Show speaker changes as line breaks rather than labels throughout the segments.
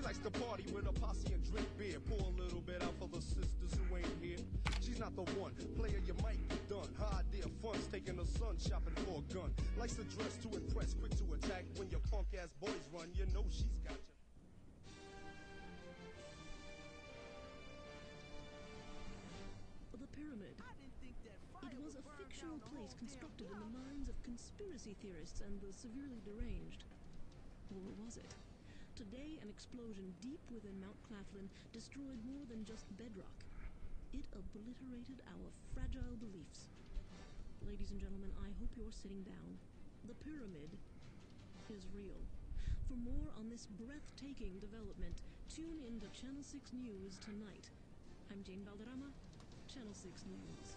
likes to party with a posse and drink beer. Pour a little bit out for the sisters who ain't here. She's not the one. Player, you might be done. Her idea of fun's taking her son shopping for a gun. Likes to dress to impress, quick to attack. When your punk ass boys run, you know she's got you.
The pyramid. It was a fictional place constructed in the minds of conspiracy theorists and the severely deranged. Or was it? Today, an explosion deep within Mount Claflin destroyed more than just bedrock. It obliterated our fragile beliefs. Ladies and gentlemen, I hope you're sitting down. The pyramid is real. For more on this breathtaking development, tune in to Channel 6 News tonight. I'm Jane Valderrama, Channel 6 News.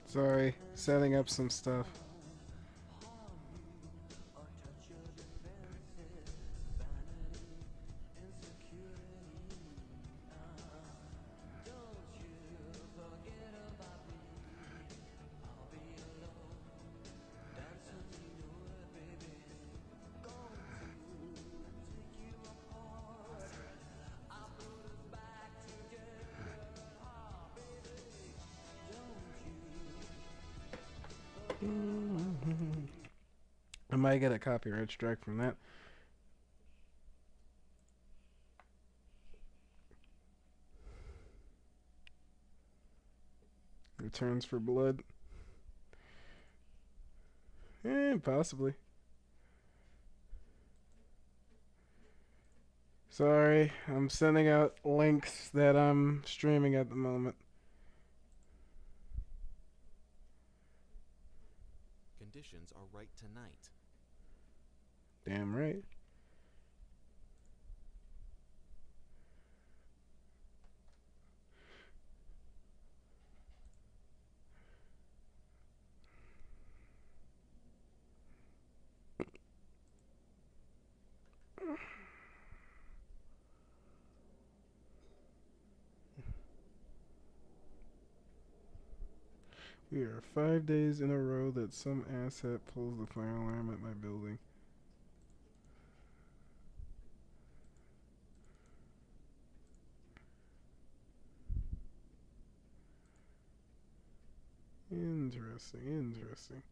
Sorry, setting up some stuff. I might get a copyright strike from that. Returns for blood. Possibly. Sorry, I'm sending out links that I'm streaming at the moment.
Conditions are right tonight.
Damn right. We are 5 days in a row that some asset pulls the fire alarm at my building. Interesting, interesting.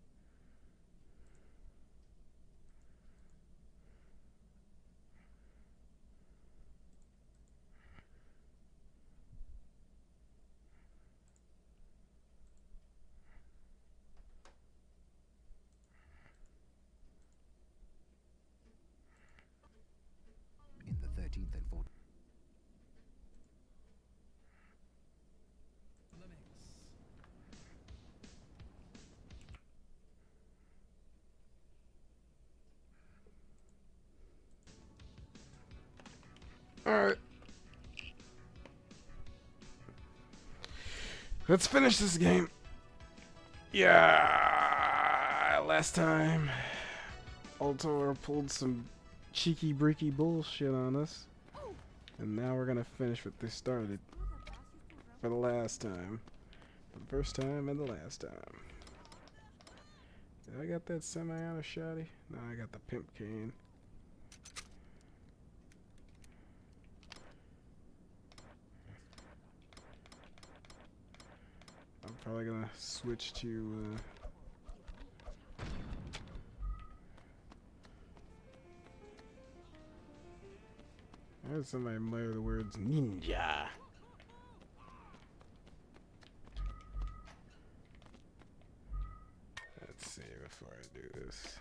13th and 14th.
Alright. Let's finish this game. Yeah, last time Ultor pulled some cheeky breaky bullshit on us. And now we're gonna finish what they started. For the last time. For the first time and the last time. Did I got that semi-auto shotty? No, I got the pimp cane. I'm probably gonna switch to I heard somebody mutter the words ninja. Let's see before I do this.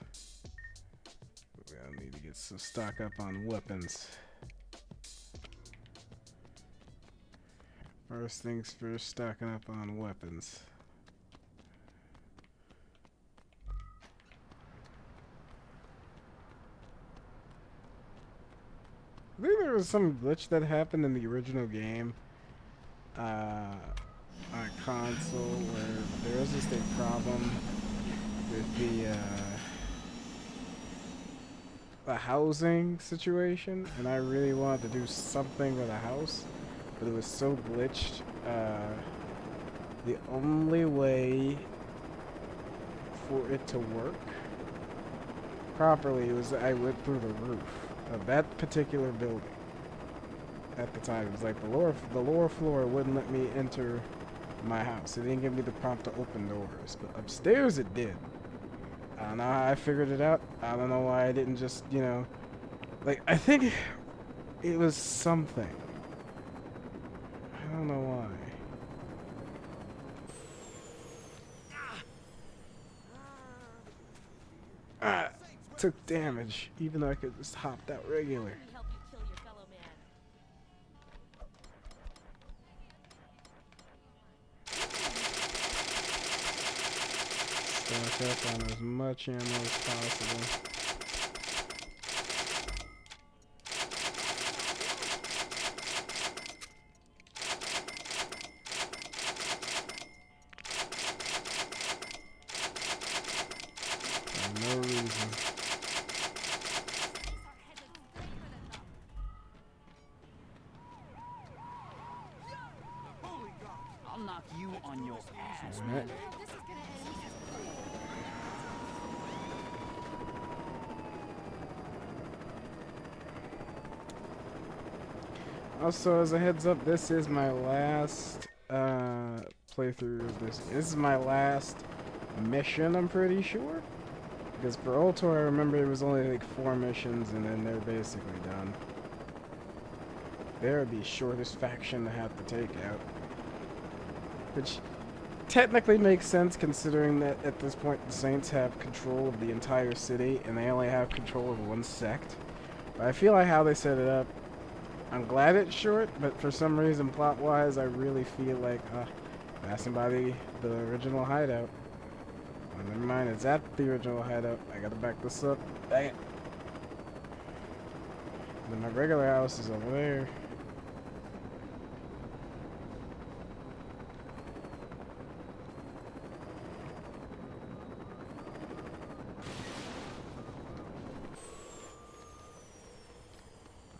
I'll need to get some stock up on weapons. First things first, stocking up on weapons. I think there was some glitch that happened in the original game on console where there was just a problem with the housing situation, and I really wanted to do something with a house, but it was so glitched. The only way for it to work properly was I went through the roof of that particular building. At the time, it was like the lower floor wouldn't let me enter my house. It didn't give me the prompt to open doors, but upstairs it did. I don't know how I figured it out. I don't know why I didn't just, you know, like, I think it was something. I don't know why. Took damage, even though I could just hopped out regular. Stock up on as much ammo as possible. For no reason.
I'll knock you on your ass.
Alright. Also, as a heads up, this is my last playthrough of this. This is my last mission, I'm pretty sure. Because for Ultor, I remember it was only like 4 missions, and then they're basically done. They're the shortest faction to have to take out. Which technically makes sense, considering that at this point the Saints have control of the entire city, and they only have control of one sect. But I feel like how they set it up, I'm glad it's short, but for some reason, plot-wise, I really feel like passing by the original hideout. Oh, never mind, it's at the original hideout. I gotta back this up. Dang it. And then my regular house is over there.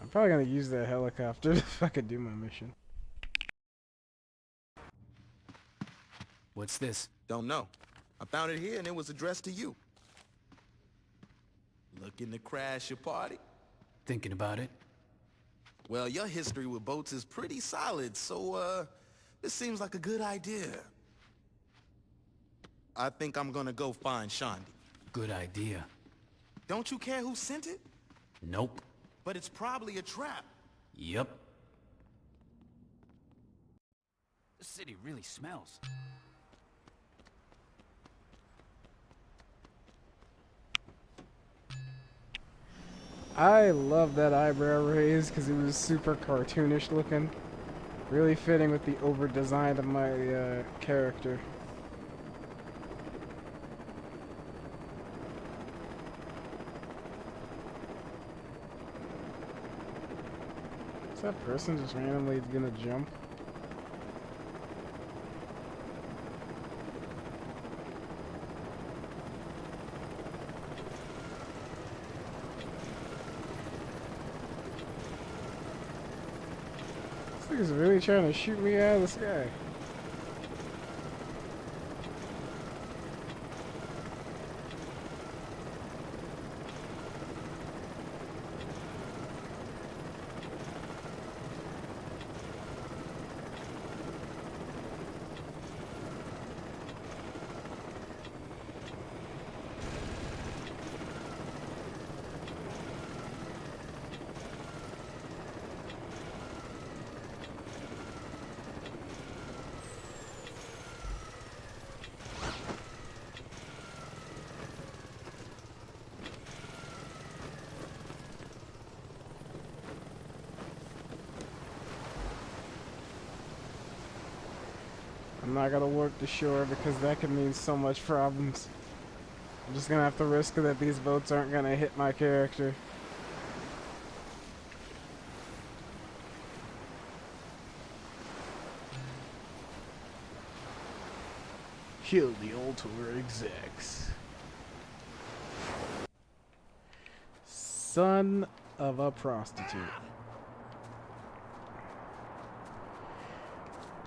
I'm probably gonna use that helicopter if I could do my mission.
What's this?
Don't know. I found it here and it was addressed to you. Looking to crash your party?
Thinking about it.
Well, your history with boats is pretty solid, so, this seems like a good idea. I think I'm gonna go find Shondi.
Good idea.
Don't you care who sent it?
Nope.
But it's probably a trap.
Yep. This city really smells.
I love that eyebrow raise because it was super cartoonish looking. Really fitting with the over design of my character. Is that person just randomly gonna jump? This nigga's really trying to shoot me out of the sky. I'm not gonna work the shore because that could mean so much problems. I'm just gonna have to risk that these boats aren't gonna hit my character. Kill the Ultor execs. Son of a prostitute.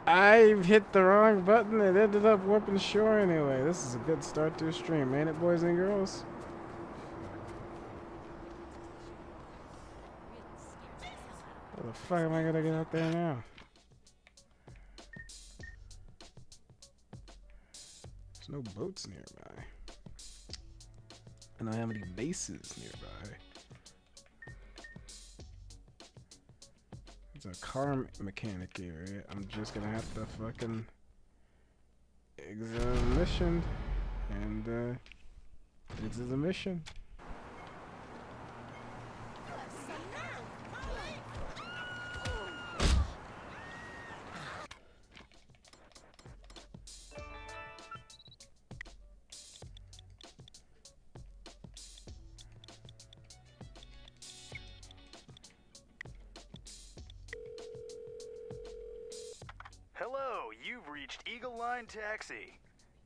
I hit the wrong button and ended up warping shore anyway. This is a good start to a stream, ain't it, boys and girls? How the fuck am I gonna get out there now? There's no boats nearby. I don't have any bases nearby. It's a car mechanic area. I'm just gonna have to fucking exit the mission and exit the mission.
Hello, you've reached Eagle Line Taxi.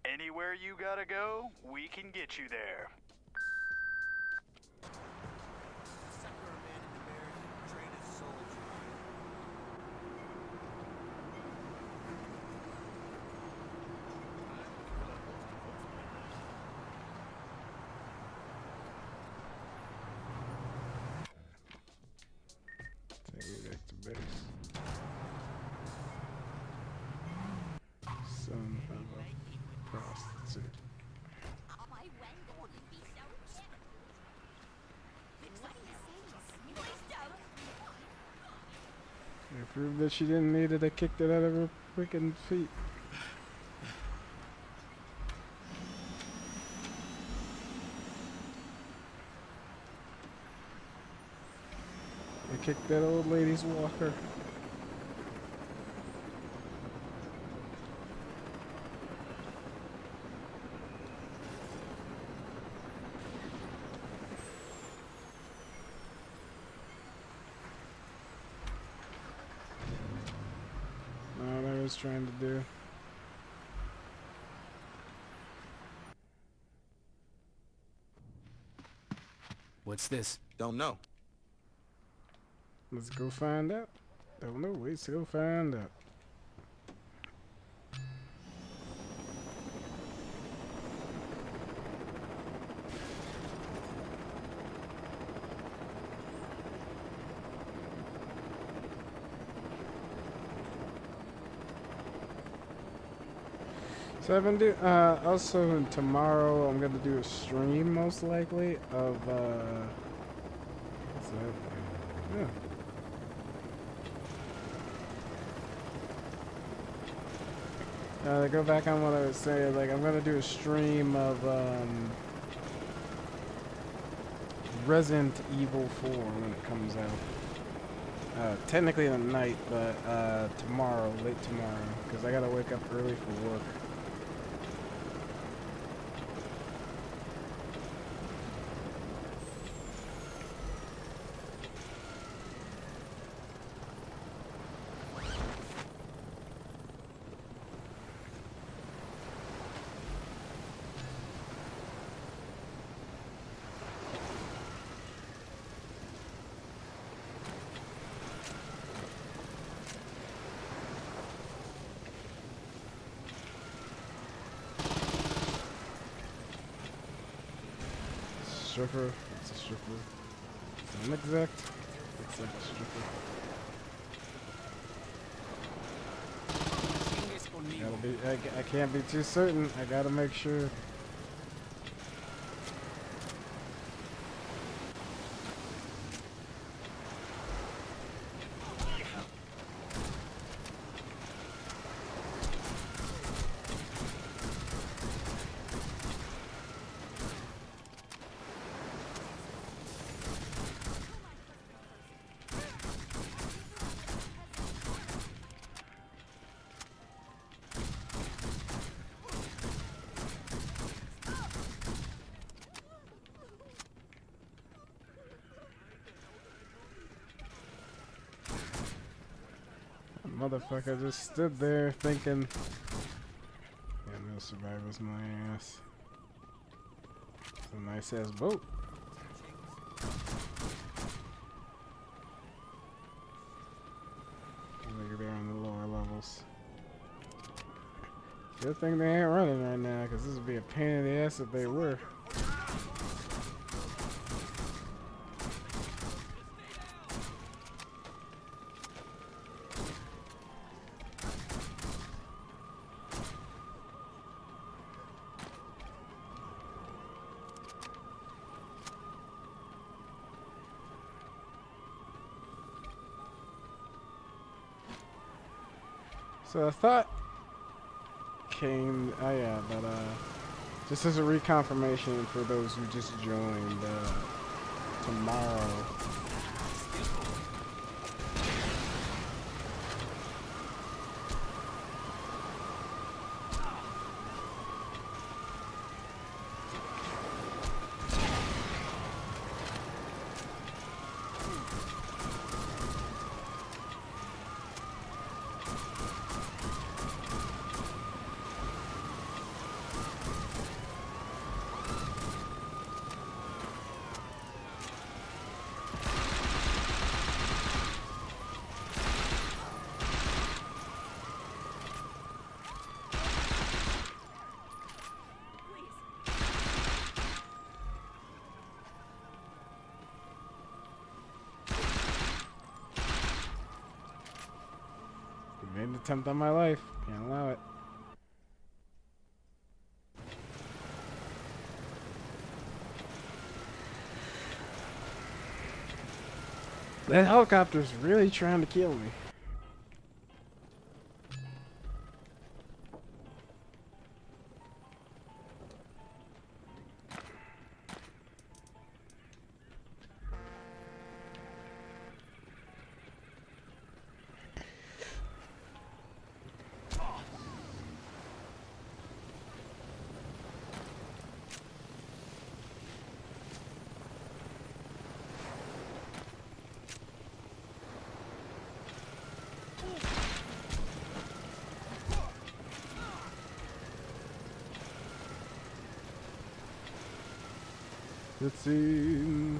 Anywhere you gotta go, we can get you there.
Take me back to base. Son of a prostitute. I proved that she didn't need it. I kicked it out of her freaking feet. I kicked that old lady's walker. Not what I was trying to do.
What's this?
Don't know.
Let's go find out. Don't know ways to go find out. So I've been also tomorrow I'm gonna do a stream most likely of what's that? Yeah. To go back on what I was saying, like I'm gonna do a stream of Resident Evil 4 when it comes out. Technically tonight, but tomorrow, late tomorrow, because I gotta wake up early for work. Stripper, it's a stripper. It's an exec. It's like a stripper. Gotta be, I can't be too certain. I gotta make sure. Motherfucker just stood there thinking, yeah, no survivors, my ass. It's a nice ass boat. Like they're on the lower levels. Good thing they ain't running right now, because this would be a pain in the ass if they were. So I thought came, oh yeah, but just as a reconfirmation for those who just joined, tomorrow. Made an attempt on my life. Can't allow it. That helicopter's really trying to kill me. Let's see.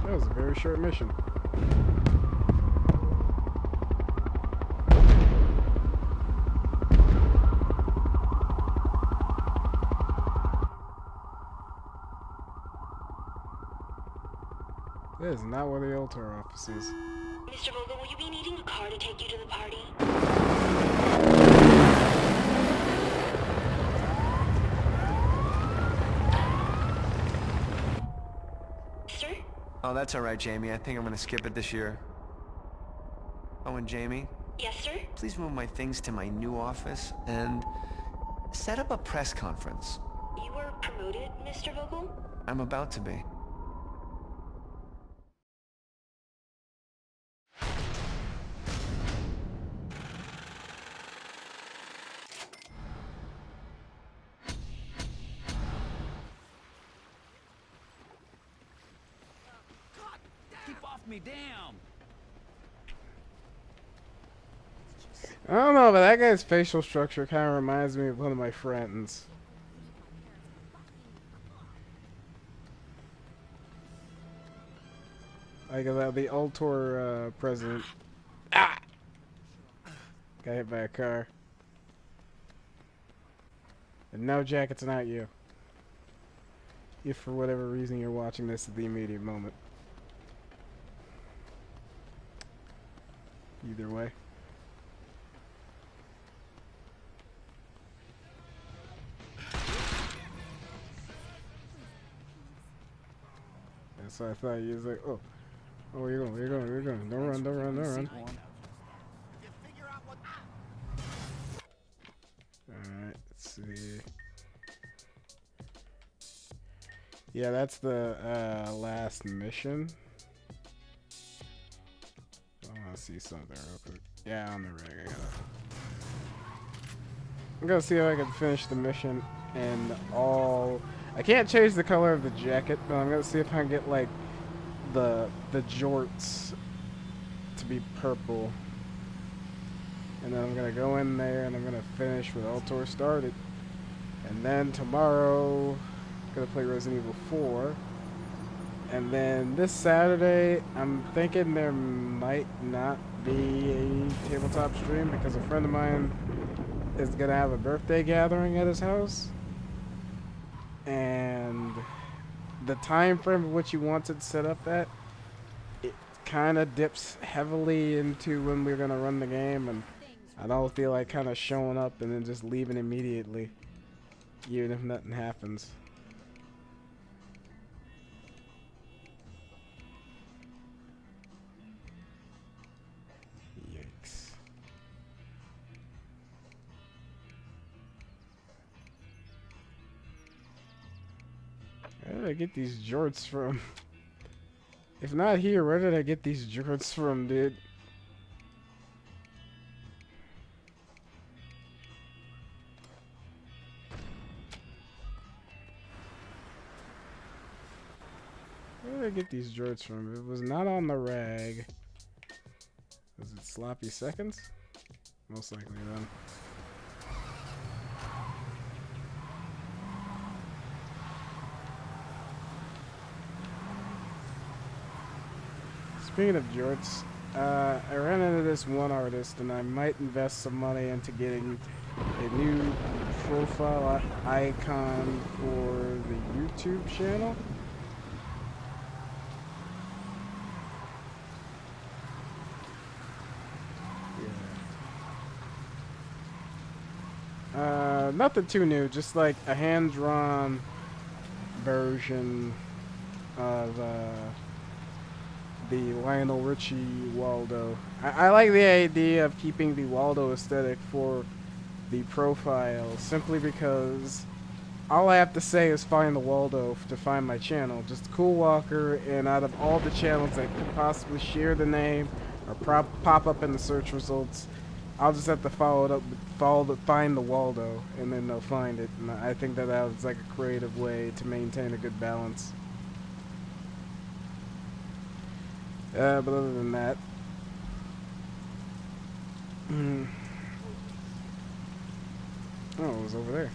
That was a very short mission. That is not where the Ultor office is.
Mr. Vogel, will you be needing a car to take you to the party?
Oh, that's all right, Jamie. I think I'm gonna skip it this year. Oh, and Jamie,
Yes, sir?
please move my things to my new office and set up a press conference.
You were promoted, Mr. Vogel?
I'm about to be.
Keep off me, damn!
I don't know, but that guy's facial structure kind of reminds me of one of my friends. Like the Ultor president. Ah! Got hit by a car. And no, Jack, it's not you. If for whatever reason you're watching this at the immediate moment. Either way. So I thought you was like, oh, you're going. Don't run. Alright, let's see. Yeah, that's the last mission. I want to see something real quick. Yeah, on the rig. I'm gonna see if I can finish the mission and all. I can't change the color of the jacket, but I'm gonna see if I can get like the jorts to be purple. And then I'm gonna go in there and I'm gonna finish with Ultor started. And then tomorrow I'm gonna play Resident Evil 4. And then this Saturday I'm thinking there might not be a tabletop stream because a friend of mine is gonna have a birthday gathering at his house. And the time frame of which he wants it set up at, it kind of dips heavily into when we're gonna run the game, and I don't feel like kind of showing up and then just leaving immediately, even if nothing happens. Yikes. Where did I get these jorts from? If not here, where did I get these jorts from, dude? Where did I get these jorts from? It was not on the rag. Was it Sloppy Seconds? Most likely then. Speaking of jorts, I ran into this one artist and I might invest some money into getting a new profile icon for the YouTube channel. Yeah. Nothing too new, just like a hand-drawn version of the Lionel Richie Waldo. I like the idea of keeping the Waldo aesthetic for the profile simply because all I have to say is find the Waldo to find my channel. Just Cool Walker, and out of all the channels that could possibly share the name or pop up in the search results, I'll just have to find the Waldo, and then they'll find it. And I think that was like a creative way to maintain a good balance. But other than that, oh, it was over there.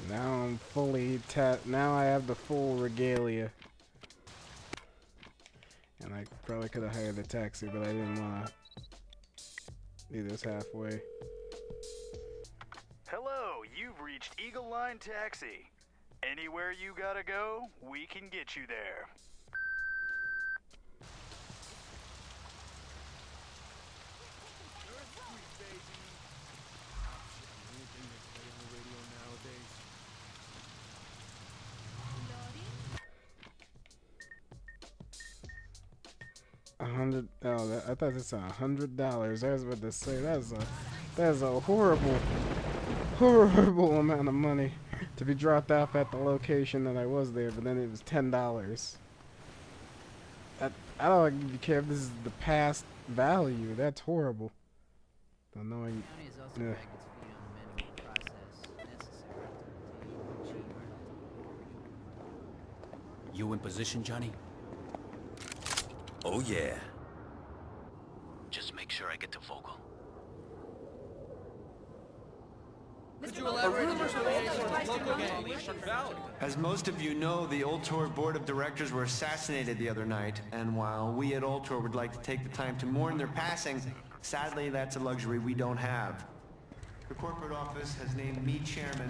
Now I'm fully now I have the full regalia. And I probably could have hired a taxi, but I didn't want to do this halfway.
Hello, you've reached Eagle Line Taxi. Anywhere you gotta go, we can get you there.
I thought this was $100. I was about to say that's a horrible amount of money to be dropped off at the location that I was there, but then it was $10. I don't even care if this is the past value. That's horrible. Don't know. Yeah.
You in position, Johnny?
Oh yeah.
Just make sure I get to Vogel.
As most of you know, the Ultor board of directors were assassinated the other night, and while we at Ultor would like to take the time to mourn their passing, sadly that's a luxury we don't have. The corporate office has named me chairman,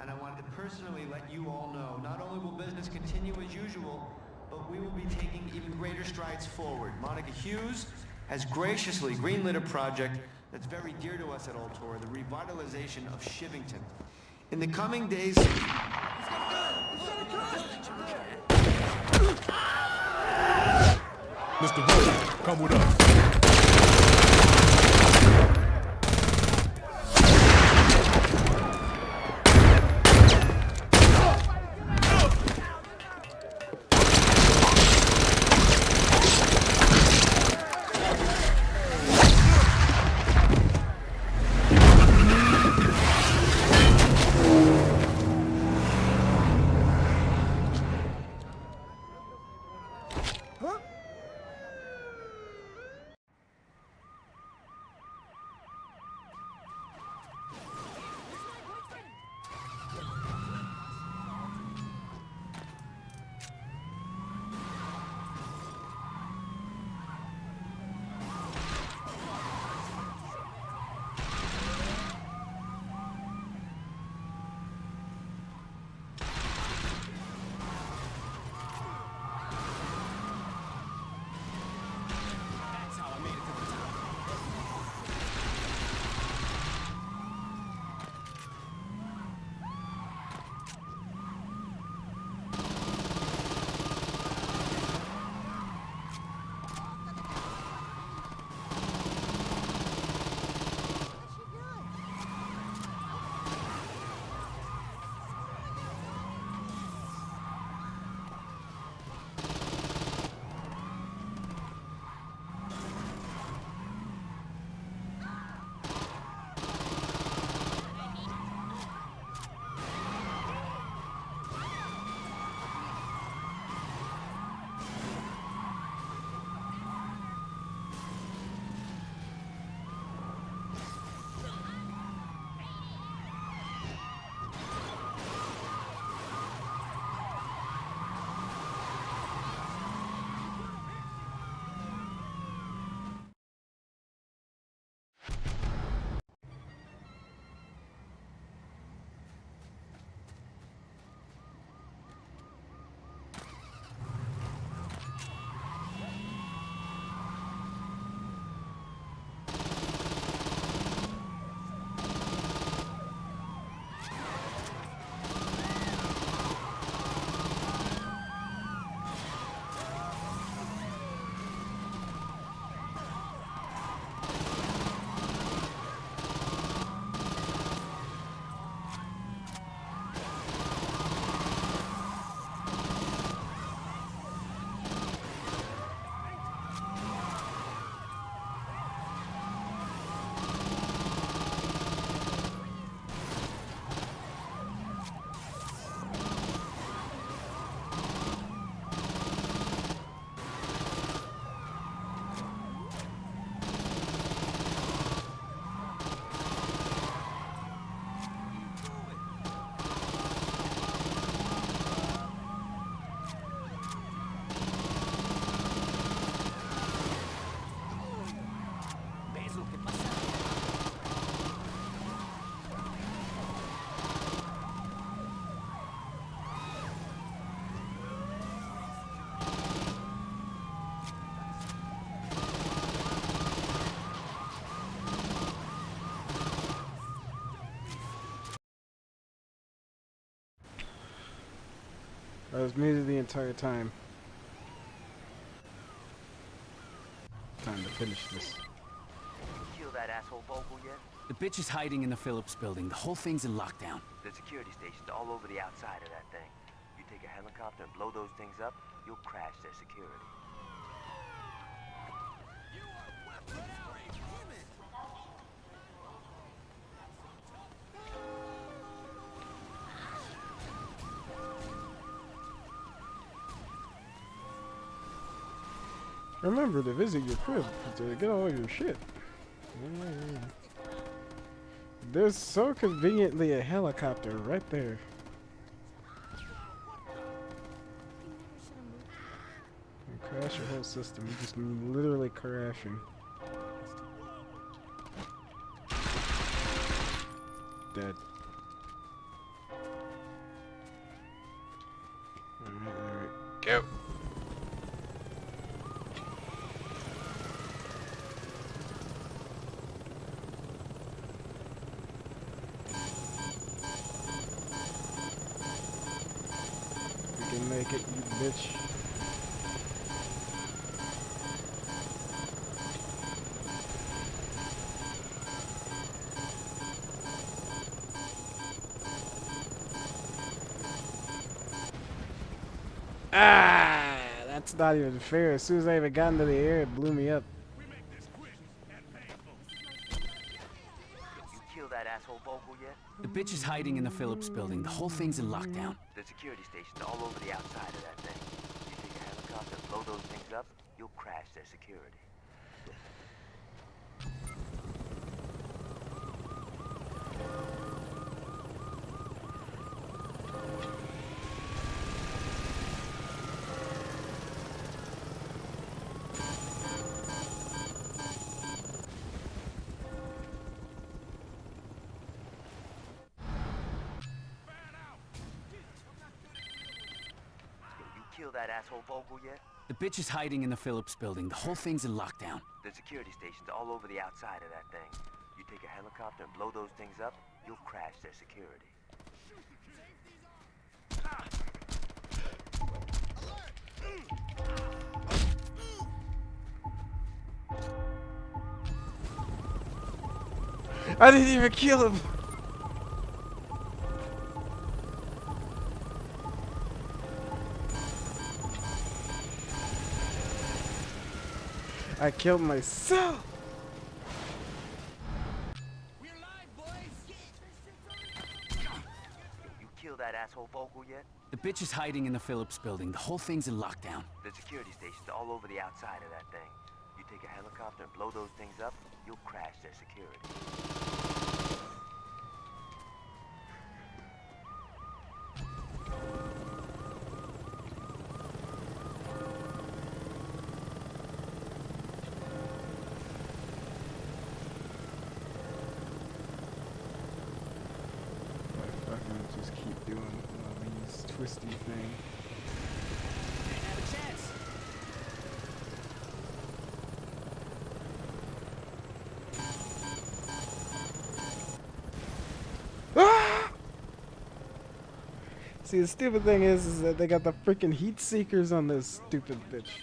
and I wanted to personally let you all know, not only will business continue as usual, but we will be taking even greater strides forward. Monica Hughes has graciously greenlit a project that's very dear to us at Ultor, the revitalization of Shivington. In the coming days...
Mr. Vogel, come with us.
I was muted the entire time. Time to finish this.
Kill that asshole Vogel yet?
The bitch is hiding in the Phillips building. The whole thing's in lockdown.
There's security stations all over the outside of that thing. You take a helicopter and blow those things up, you'll crash their security.
Remember to visit your crib to get all your shit. There's so conveniently a helicopter right there. You crash your whole system. You just literally crashing. Dead. Alright, go. You can make it, you bitch. Ah, that's not even fair. As soon as I even got into the air, it blew me up.
You kill that asshole Vogel yet?
The bitch is hiding in the Phillips building. The whole thing's in lockdown.
There's security stations all over the outside of that thing. You take a helicopter and blow those things up, you'll crash their security. Kill that asshole Vogel yet?
The bitch is hiding in the Phillips building. The whole thing's in lockdown.
There's security stations all over the outside of that thing. You take a helicopter and blow those things up, you'll crash their security.
I didn't even kill him. I killed myself.
You kill that asshole Vogel yet?
The bitch is hiding in the Phillips building. The whole thing's in lockdown.
There's security stations all over the outside of that thing. You take a helicopter and blow those things up, you'll crash their security.
Just keep doing these twisty things.
Have a chance.
Ah! See, the stupid thing is that they got the freaking heat seekers on this stupid bitch.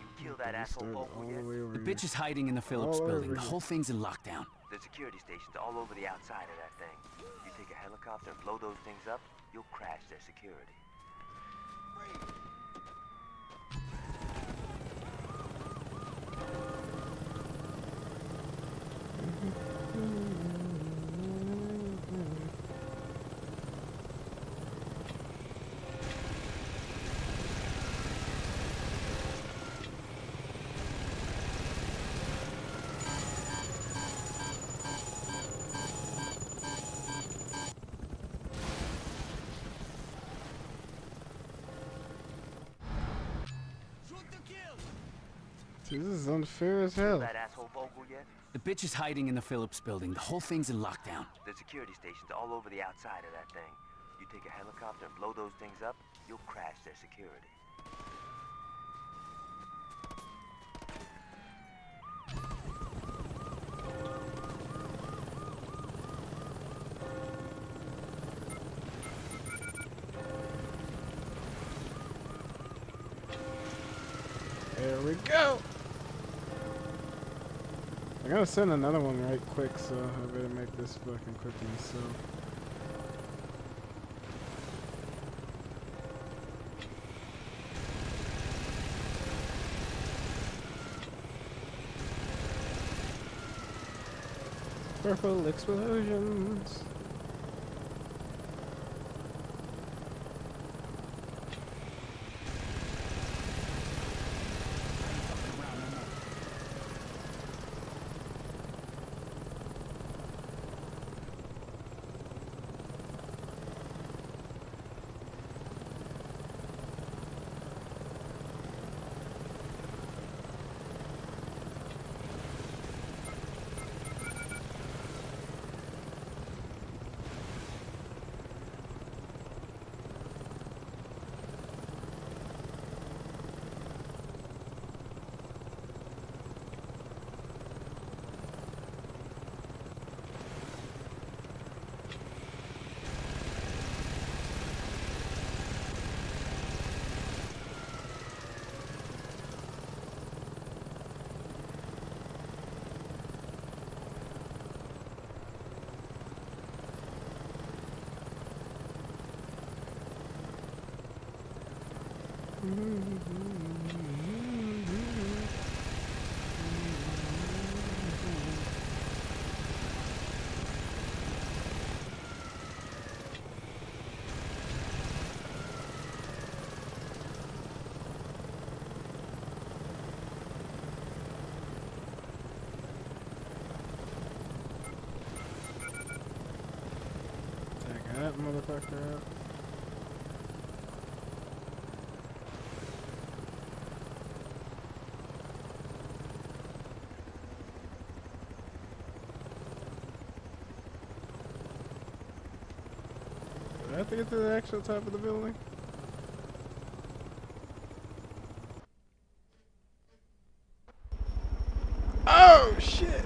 You kill that asshole Vogel yet?
The bitch is hiding in the Phillips building. The whole thing's in lockdown.
There's security stations all over the outside of that thing. You take a helicopter and blow those things up, you'll crash their security.
See, this is unfair as hell.
That asshole Vogel yet?
The bitch is hiding in the Phillips building. The whole thing's in lockdown.
There's security stations all over the outside of that thing. You take a helicopter and blow those things up, you'll crash their security.
we go. I'm gonna send another one right quick, so I better make this fucking quick myself. Purple explosions. Take that motherfucker out. Do I have to get to the actual top of the building? Oh shit!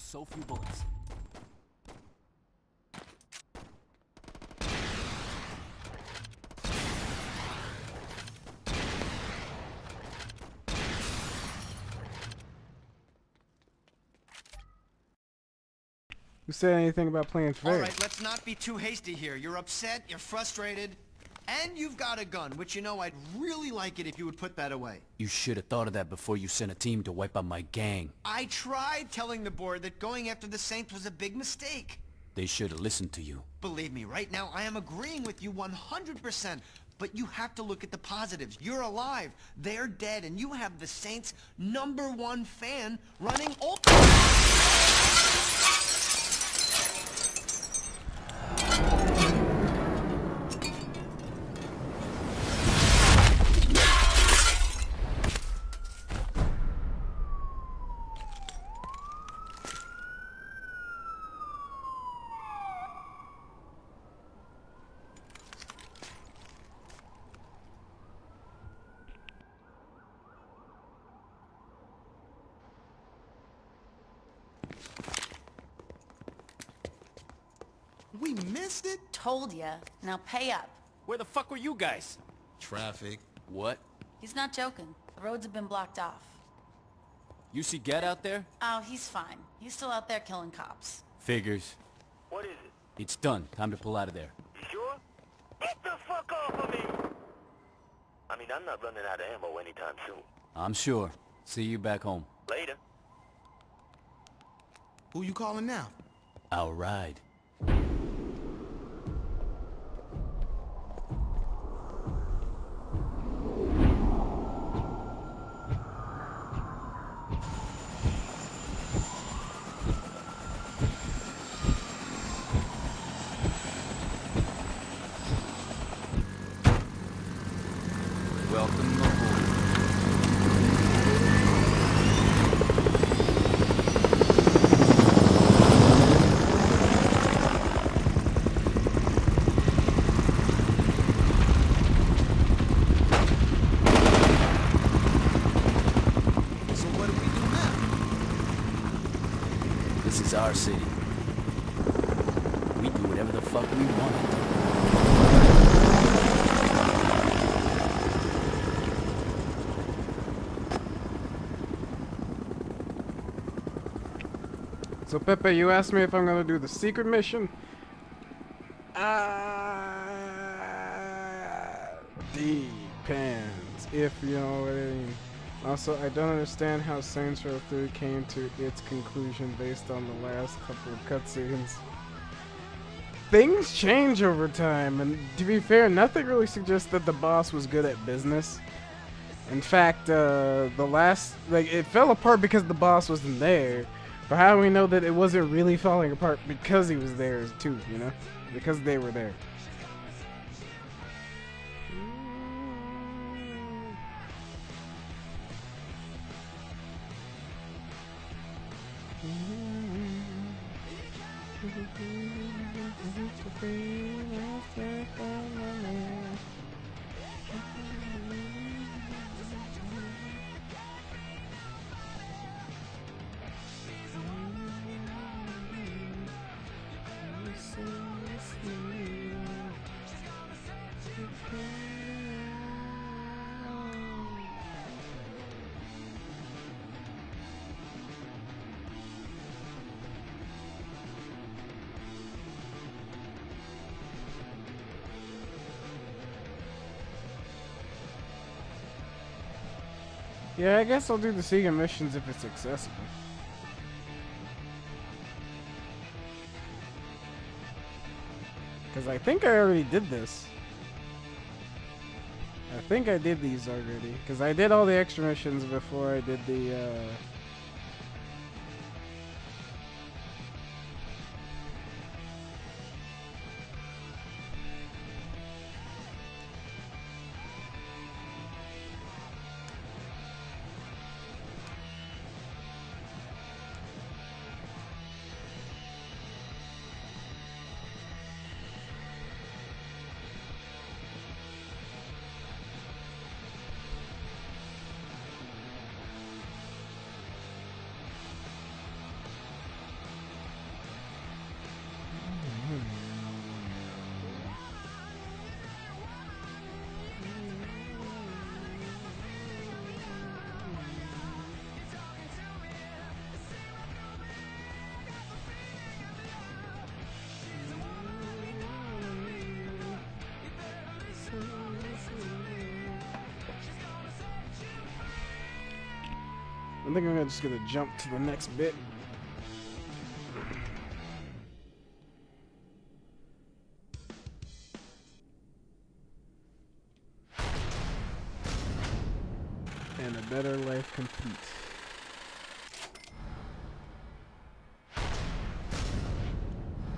So few bullets.
Who said anything about playing fair?
All right, let's not be too hasty here. You're upset, you're frustrated, and you've got a gun, which you know I'd really like it if you would put that away.
You should have thought of that before you sent a team to wipe out my gang.
I tried telling the board that going after the Saints was a big mistake.
They should have listened to you.
Believe me, right now I am agreeing with you 100%. But you have to look at the positives. You're alive, they're dead, and you have the Saints' #1 fan running Ultor.
We missed it?
Told ya. Now pay up.
Where the fuck were you guys?
Traffic.
What?
He's not joking. The roads have been blocked off.
You see Get out there?
Oh, he's fine. He's still out there killing cops.
Figures.
What is it?
It's done. Time to pull out of there.
You sure? Get the fuck off of me!
I mean, I'm not running out of ammo anytime soon.
I'm sure. See you back home.
Later.
Who you calling now?
I'll ride. Welcome aboard.
So what do we do now?
This is our city. We do whatever the fuck we want to do.
So Pepe, you asked me if I'm gonna do the secret mission. Depends, if you know what I mean. Also, I don't understand how Saints Row 3 came to its conclusion based on the last couple of cutscenes. Things change over time, and to be fair, nothing really suggests that the boss was good at business. In fact, the last, it fell apart because the boss wasn't there. But how do we know that it wasn't really falling apart because he was there too, you know? Because they were there. Yeah, I guess I'll do the secret missions if it's accessible. Because I think I already did this. I think I did these already. Because I did all the extra missions before I did the, I think I'm just gonna jump to the next bit. And a better life complete.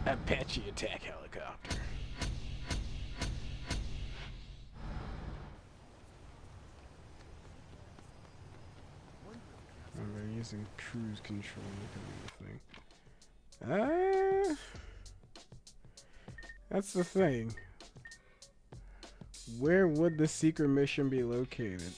Apache attack helicopter. They're using cruise control kind of thing. That's the thing. Where would the secret mission be located?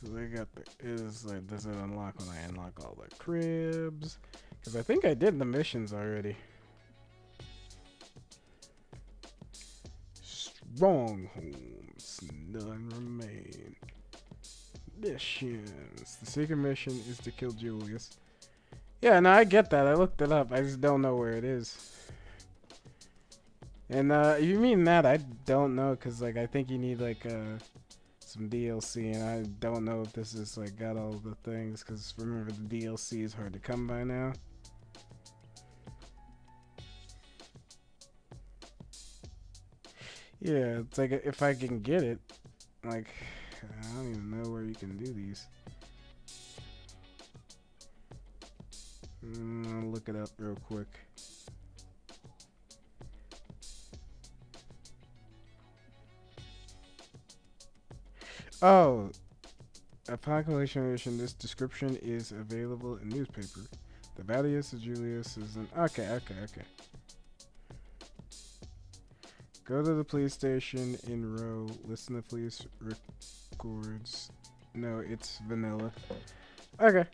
They got the does it unlock when I unlock all the cribs? Because I think I did the missions already. Strongholds, none remain. Missions. The secret mission is to kill Julius. Yeah, no, I get that. I looked it up. I just don't know where it is. And you mean that? I don't know, cause like I think you need like some DLC, and I don't know if this is like got all the things, cause remember the DLC is hard to come by now. Yeah, it's like if I can get it, like I don't even know where you can do these. I'll look it up real quick. Oh, upon completion edition, this description is available in newspaper. The Valius of Julius is an okay. Go to the police station in row. Listen to police records. No, it's vanilla. Okay.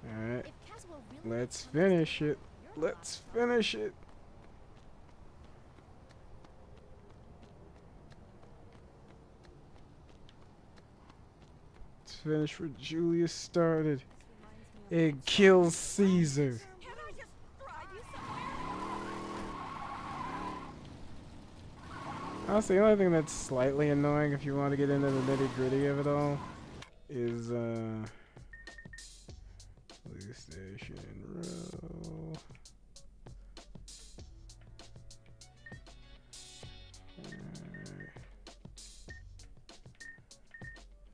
Alright. Let's finish it. Let's finish it. Let's finish what Julius started. It kills Caesar. Honestly, the only thing that's slightly annoying if you want to get into the nitty-gritty of it all is police station row.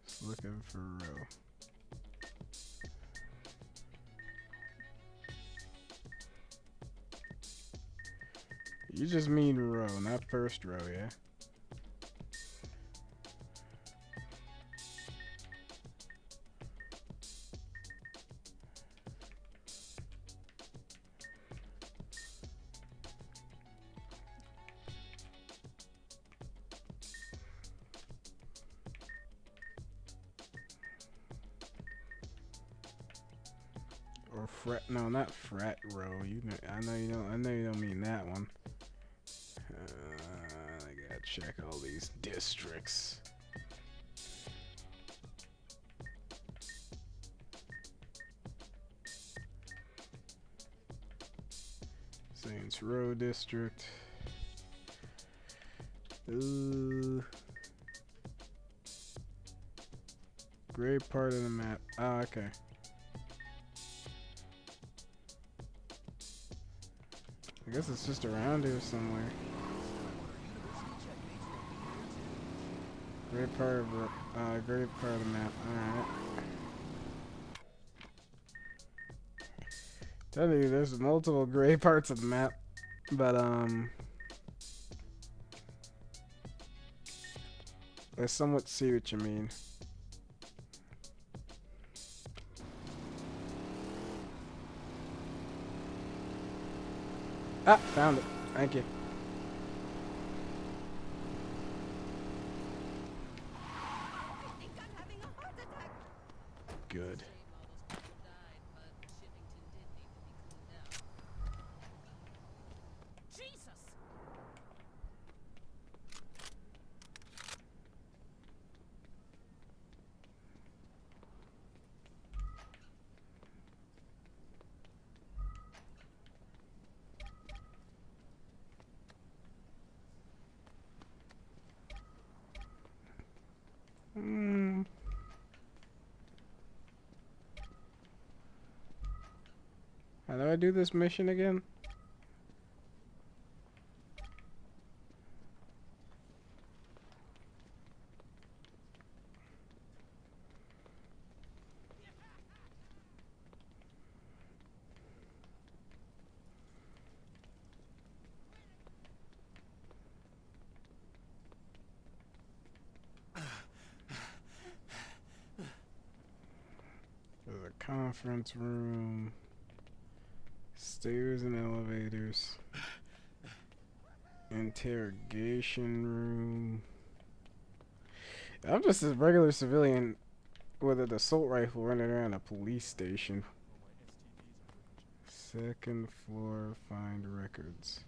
Just looking for row. You just mean row, not first row, yeah? Or frat? No, not frat row. You know, I know you don't. I know you don't mean that one. I gotta check all these districts. Saints Row district. Gray part of the map. Oh, okay. I guess it's just around here somewhere. Great part of the map. Alright. Tell you, there's multiple gray parts of the map, but I somewhat see what you mean. Ah, found it. Thank you. Good. How do I do this mission again? There's a conference room. Stairs and elevators. Interrogation room. I'm just a regular civilian with an assault rifle running around a police station. Second floor, find records.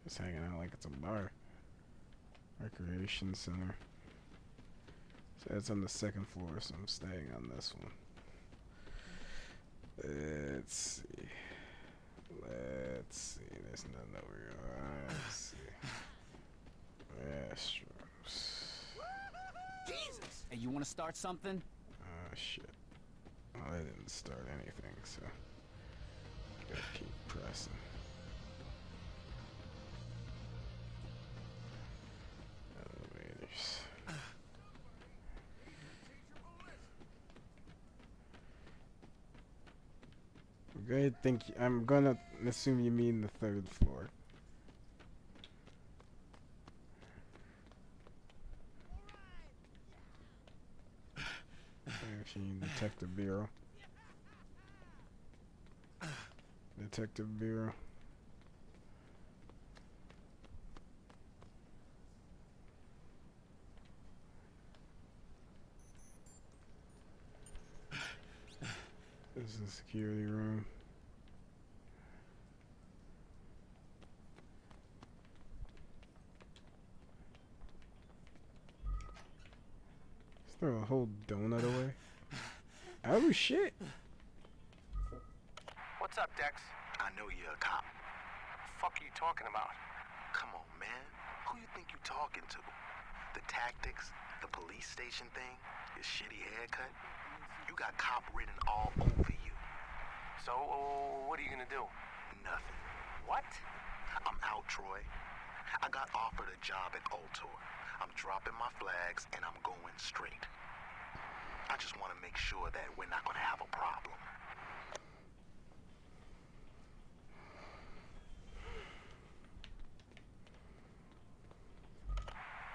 Just hanging out like it's a bar. Recreation center. So it's on the second floor, so I'm staying on this one. Let's see. Let's see. There's nothing over here. Let's see. Restrooms.
Jesus! Hey, you want to start something?
Oh shit. Well, I didn't start anything, so gotta keep pressing. Elevators. I'm gonna assume you mean the third floor. Machine Detective Bureau. Detective Bureau. This is the security room. Just throw a whole donut away. Oh shit!
What's up, Dex? I know you're a cop. Fuck are you talking about? Come on, man. Who you think you talking to? The tactics, the police station thing, your shitty haircut? You got cop written all over you. So, what are you gonna do? Nothing. What? I'm out, Troy. I got offered a job at Ultor. I'm dropping my flags and I'm going straight. I just want to make sure that we're not gonna have a problem.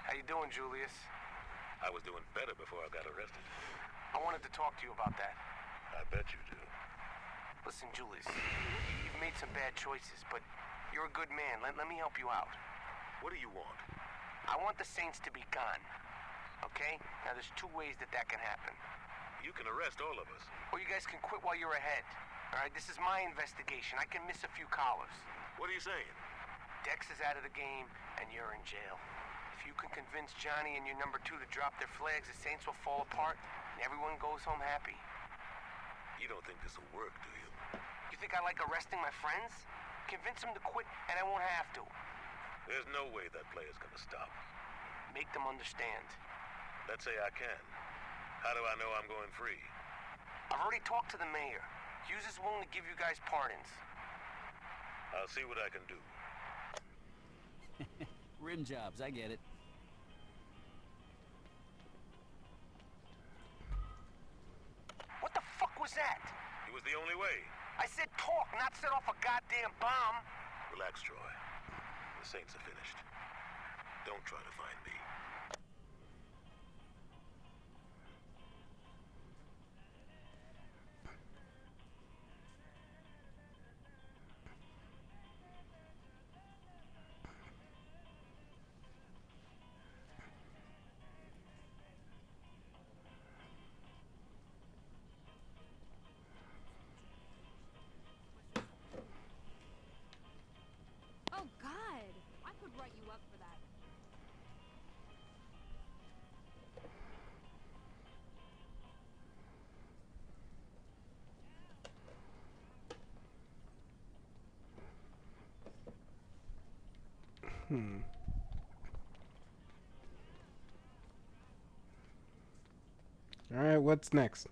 How you doing, Julius?
I was doing better before I got arrested.
I wanted to talk to you about that.
I bet you do.
Listen, Julius, you've made some bad choices, but you're a good man. Let me help you out.
What do you want?
I want the Saints to be gone. Okay? Now, there's two ways that can happen.
You can arrest all of us.
Or you guys can quit while you're ahead. All right? This is my investigation. I can miss a few collars.
What are you saying?
Dex is out of the game, and you're in jail. If you can convince Johnny and your number 2 to drop their flags, the Saints will fall apart, and everyone goes home happy.
You don't think this will work, do you?
You think I like arresting my friends? Convince them to quit, and I won't have to.
There's no way that player's gonna stop.
Make them understand.
Let's say I can. How do I know I'm going free?
I've already talked to the mayor. Hughes is willing to give you guys pardons.
I'll see what I can do.
Rim jobs, I get it.
What the fuck was that?
It was the only way.
I said talk, not set off a goddamn bomb.
Relax, Troy. The Saints are finished. Don't try to find me.
Oh, God! I could write you up for that.
Alright, what's next?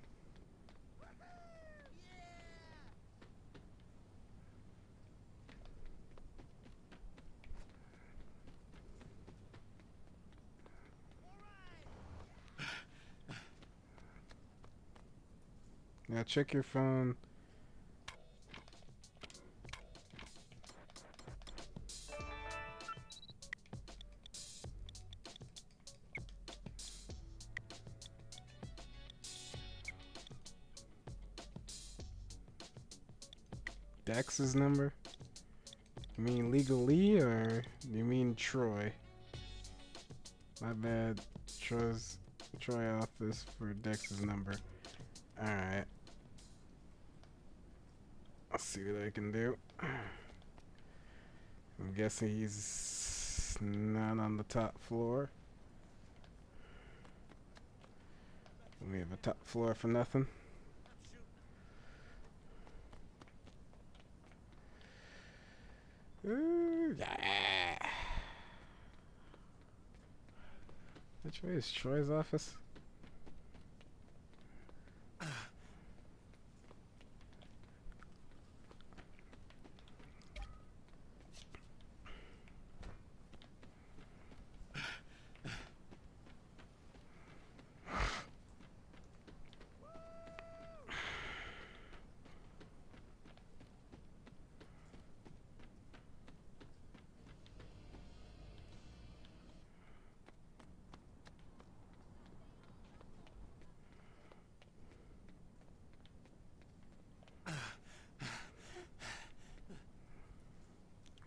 Now check your phone. Dex's number? You mean legally or you mean Troy? My bad. Troy office for Dex's number. Alright. I'll see what I can do. I'm guessing he's not on the top floor. We have a top floor for nothing. Ooh, yeah. Which way is Troy's office?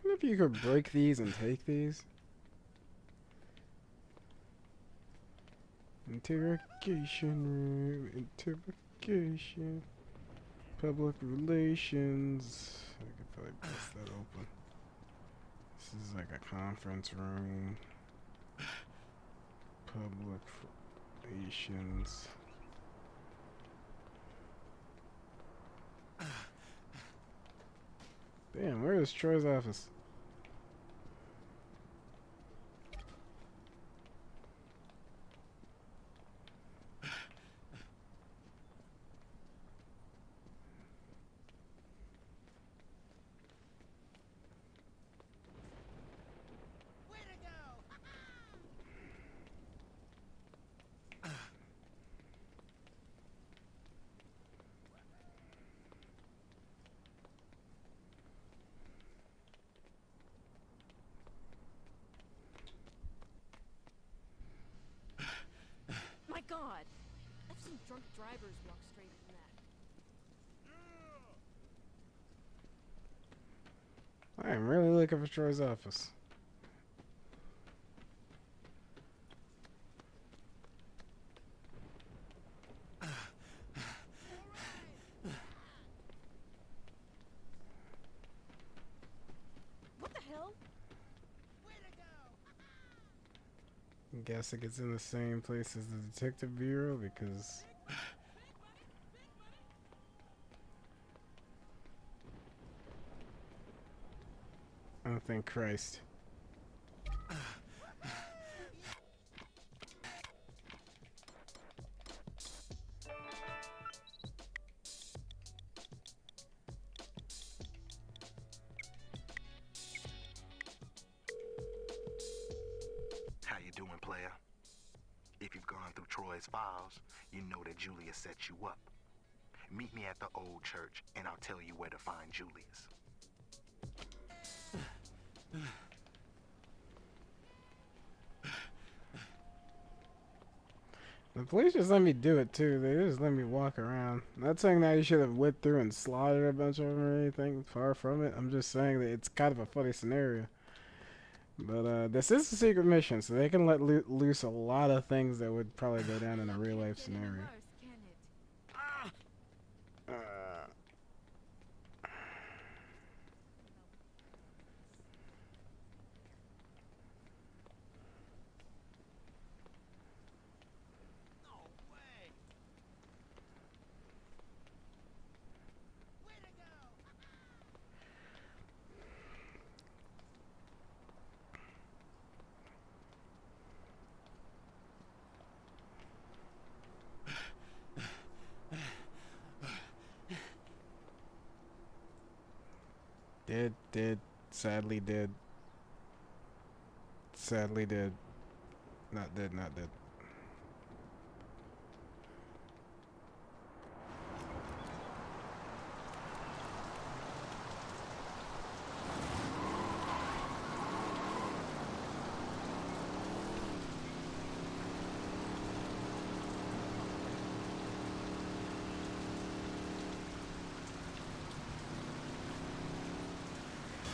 If you could break these and take these. Interrogation room, interrogation, public relations. I could probably bust that open. This is like a conference room. Public relations. Damn, where is Troy's office?
My God! I've seen drunk drivers walk straight from that.
I am really looking for Troy's office.
What the hell?
I'm guessing it's in the same place as the detective bureau because oh, thank Christ.
How you doing, player? If you've gone through Troy's files, you know that Julius set you up. Meet me at the old church, and I'll tell you where to find Julius.
The police just let me do it too. They just let me walk around. Not saying that you should have went through and slaughtered a bunch of them or anything. Far from it. I'm just saying that it's kind of a funny scenario. But this is a secret mission, so they can let loose a lot of things that would probably go down in a real life scenario. Sadly did. Sadly did. Not dead, not dead.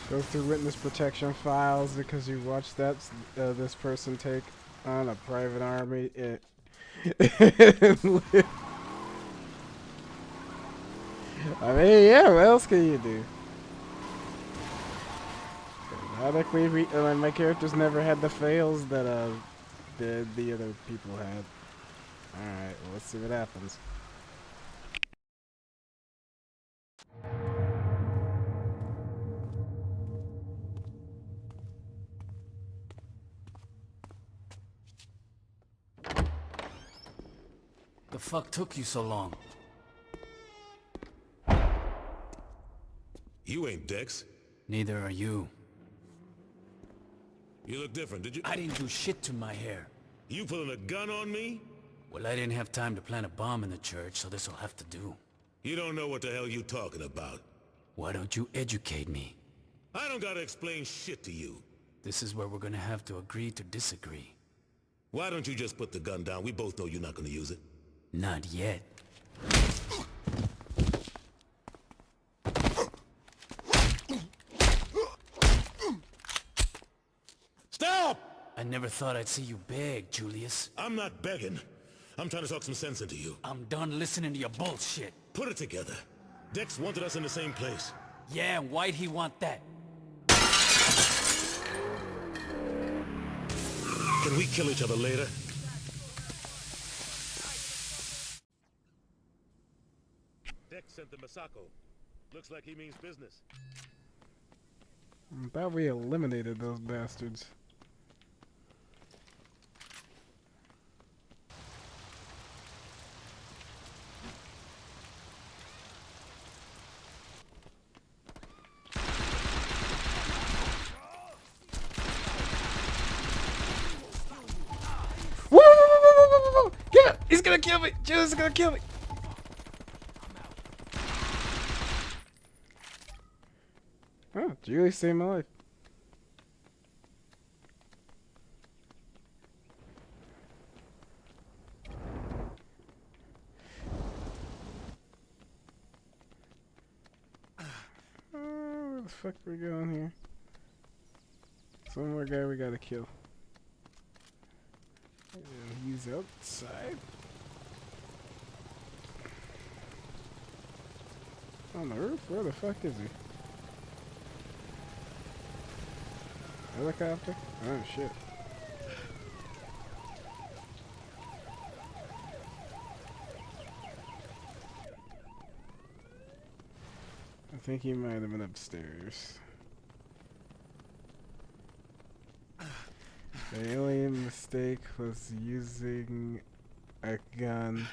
Go through witness protection files because you watched that this person take on a private army. I mean, yeah, what else can you do? My characters never had the fails that the other people had. Alright, well, let's see what happens.
The fuck took you so long?
You ain't Dex.
Neither are you.
You look different, did you?
I didn't do shit to my hair.
You pulling a gun on me?
Well, I didn't have time to plant a bomb in the church, so this'll have to do.
You don't know what the hell you talking about.
Why don't you educate me?
I don't gotta explain shit to you.
This is where we're gonna have to agree to disagree.
Why don't you just put the gun down? We both know you're not gonna use it.
Not yet.
Stop!
I never thought I'd see you beg, Julius.
I'm not begging. I'm trying to talk some sense into you.
I'm done listening to your bullshit.
Put it together. Dex wanted us in the same place.
Yeah, and why'd he want that?
Can we kill each other later? Dex sent the Masako. Looks like he means business.
I thought we eliminated those bastards. Woo! Get it! He's gonna kill me! Julius is gonna kill me! Oh, Julius saved my life. Where the fuck we going here? Some more guy we gotta kill. And he's outside. On the roof? Where the fuck is he? Helicopter? Oh shit. I think he might have been upstairs. The only mistake was using a gun.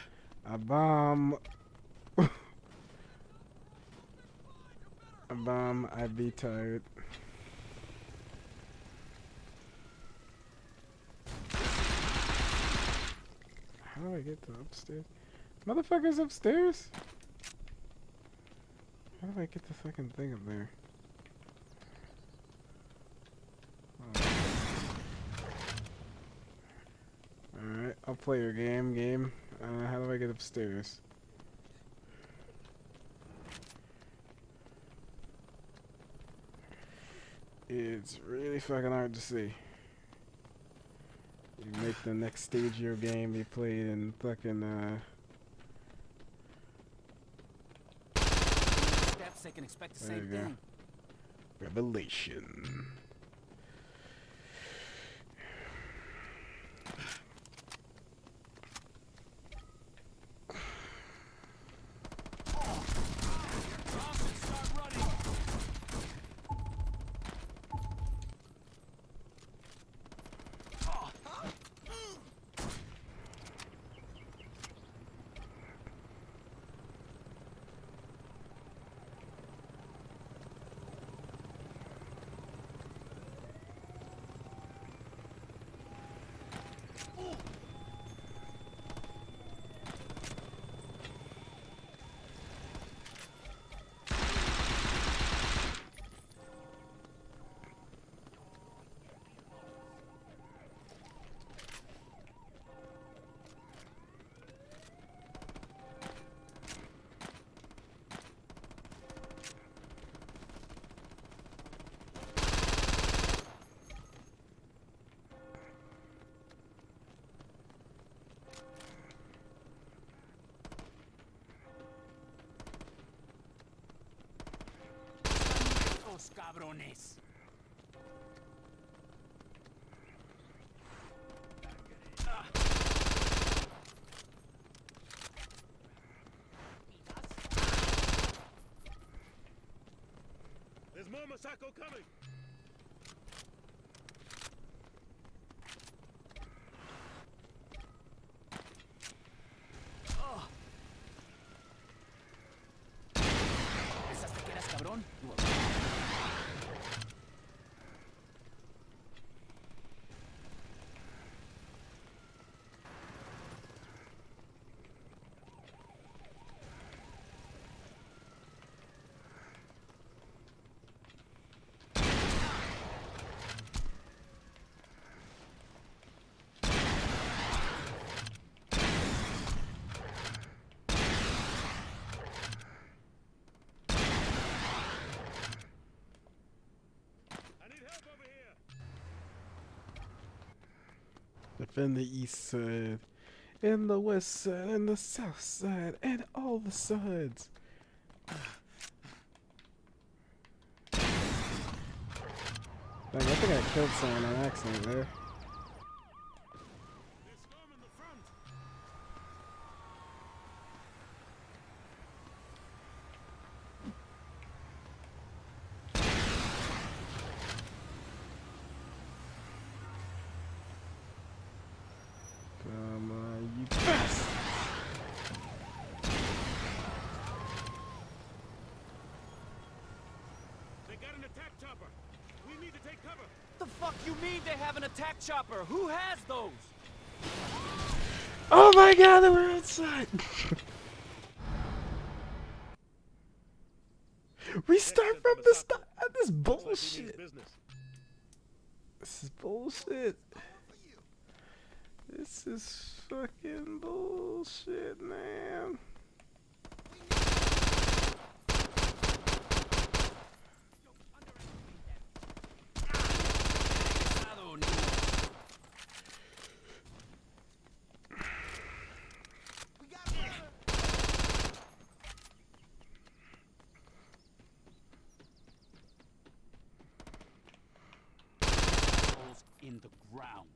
A bomb. A bomb, I'd be tired. How do I get to upstairs? Motherfucker's upstairs? How do I get the fucking thing up there? Alright, I'll play your game. How do I get upstairs? It's really fucking hard to see. You make the next stage of your game be played in fucking,
Steps, they can expect the same thing.
Revelation.
Cabrones.
more Masako coming.
¿Pensaste que eras cabrón?
Defend the east side, and the west side, and the south side, and all the sides. Dang, I think I killed someone on accident there. Come on, you bastards!
They got an attack chopper. We need to take cover.
The fuck you mean they have an attack chopper? Who has those?
Oh my god, they were outside! Restart from the start! This bullshit! This is bullshit. This is fucking bullshit, man.
In the ground.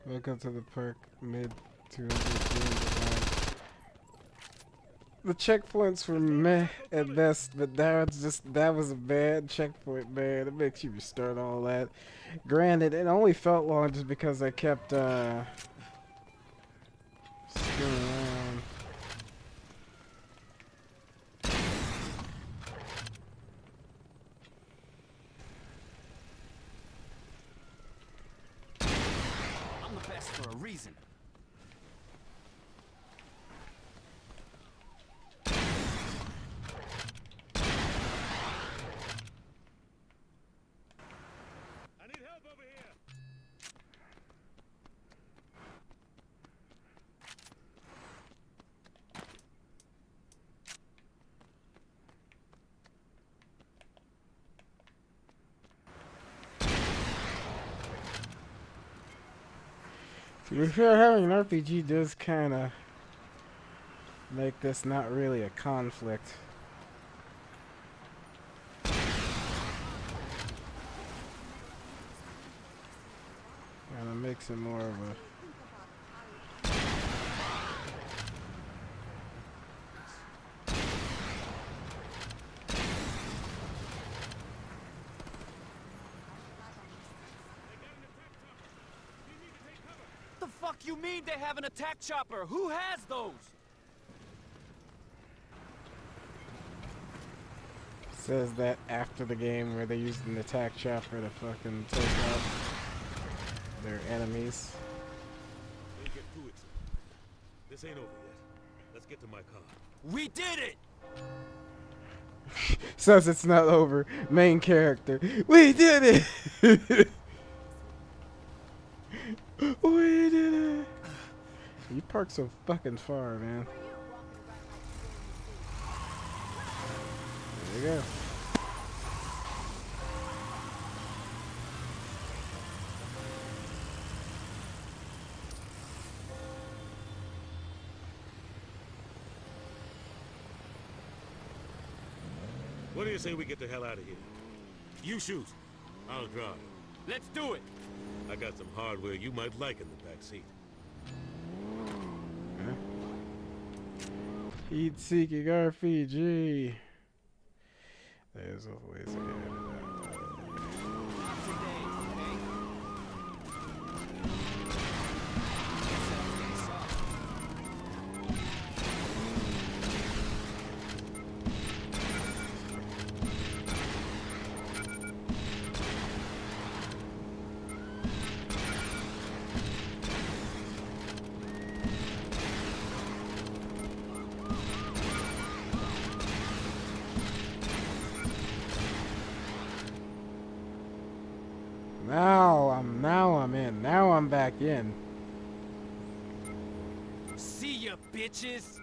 Welcome to the park, mid 200 game design. The checkpoints were meh at best, but that was a bad checkpoint, man. It makes you restart all that. Granted, it only felt long just because I kept screwing around.
For a reason.
I need help over here.
To be fair, having an RPG does kind of make this not really a conflict. Kind of makes it more of a...
The fuck you mean they have an attack chopper? Who has those?
Says that after the game where they used an attack chopper to fucking take out their enemies.
We'll get through it. This ain't over yet. Let's get to my car.
We did it!
Says it's not over. Main character. We did it! We did it! You parked so fucking far, man. There you go.
What do you say we get the hell out of here? You shoot. I'll drive.
Let's do it!
I got some hardware you might like in the back seat.
Heat seeking RPG. There's always ways to get it out. Now I'm in. Now I'm back in.
See ya, bitches!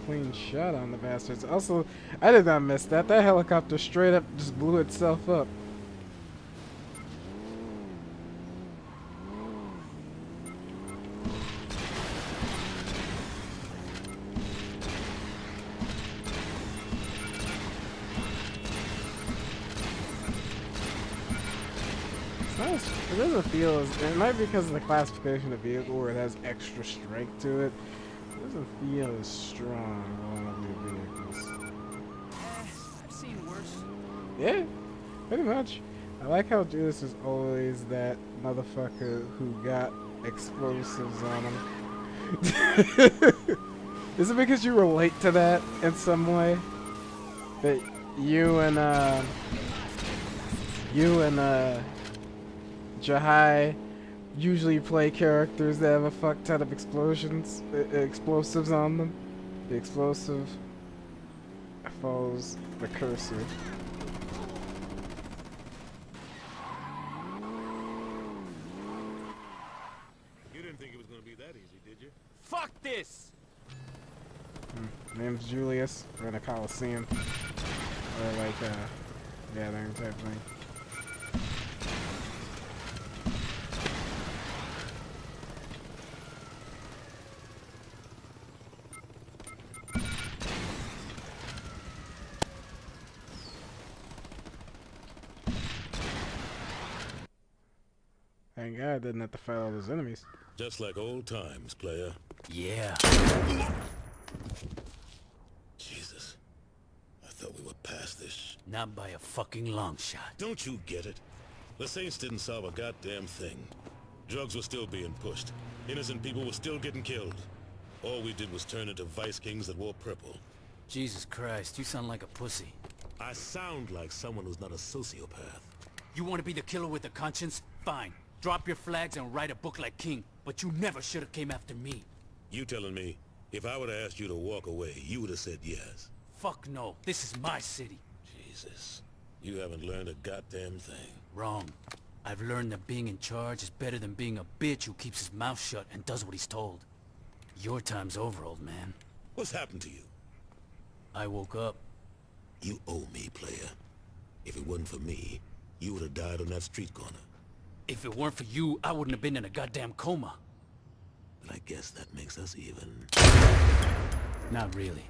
Clean shot on the bastards. Also, I did not miss that. That helicopter straight up just blew itself up. It doesn't feel as... It might be because of the classification of the vehicle where it has extra strength to it. It doesn't feel as strong on one of the vehicles.
I've seen worse.
Yeah, pretty much. I like how Judas is always that motherfucker who got explosives on him. Is it because you relate to that in some way? That you and Jahai usually play characters that have a fuck ton of explosives on them. The explosive follows the cursor.
You didn't think it was gonna be that easy, did you?
Fuck this!
Name's Julius. We're in a Coliseum. Or like a gathering type thing. Thank God I didn't have to fight all those enemies.
Just like old times, player.
Yeah.
Jesus. I thought we were past this.
Not by a fucking long shot.
Don't you get it? The Saints didn't solve a goddamn thing. Drugs were still being pushed. Innocent people were still getting killed. All we did was turn into vice kings that wore purple.
Jesus Christ, you sound like a pussy.
I sound like someone who's not a sociopath.
You want to be the killer with a conscience? Fine. Drop your flags and write a book like King, but you never should have came after me.
You telling me, if I would have asked you to walk away, you would have said yes?
Fuck no. This is my city.
Jesus. You haven't learned a goddamn thing.
Wrong. I've learned that being in charge is better than being a bitch who keeps his mouth shut and does what he's told. Your time's over, old man.
What's happened to you?
I woke up.
You owe me, player. If it wasn't for me, you would have died on that street corner.
If it weren't for you, I wouldn't have been in a goddamn coma.
But I guess that makes us even.
Not really.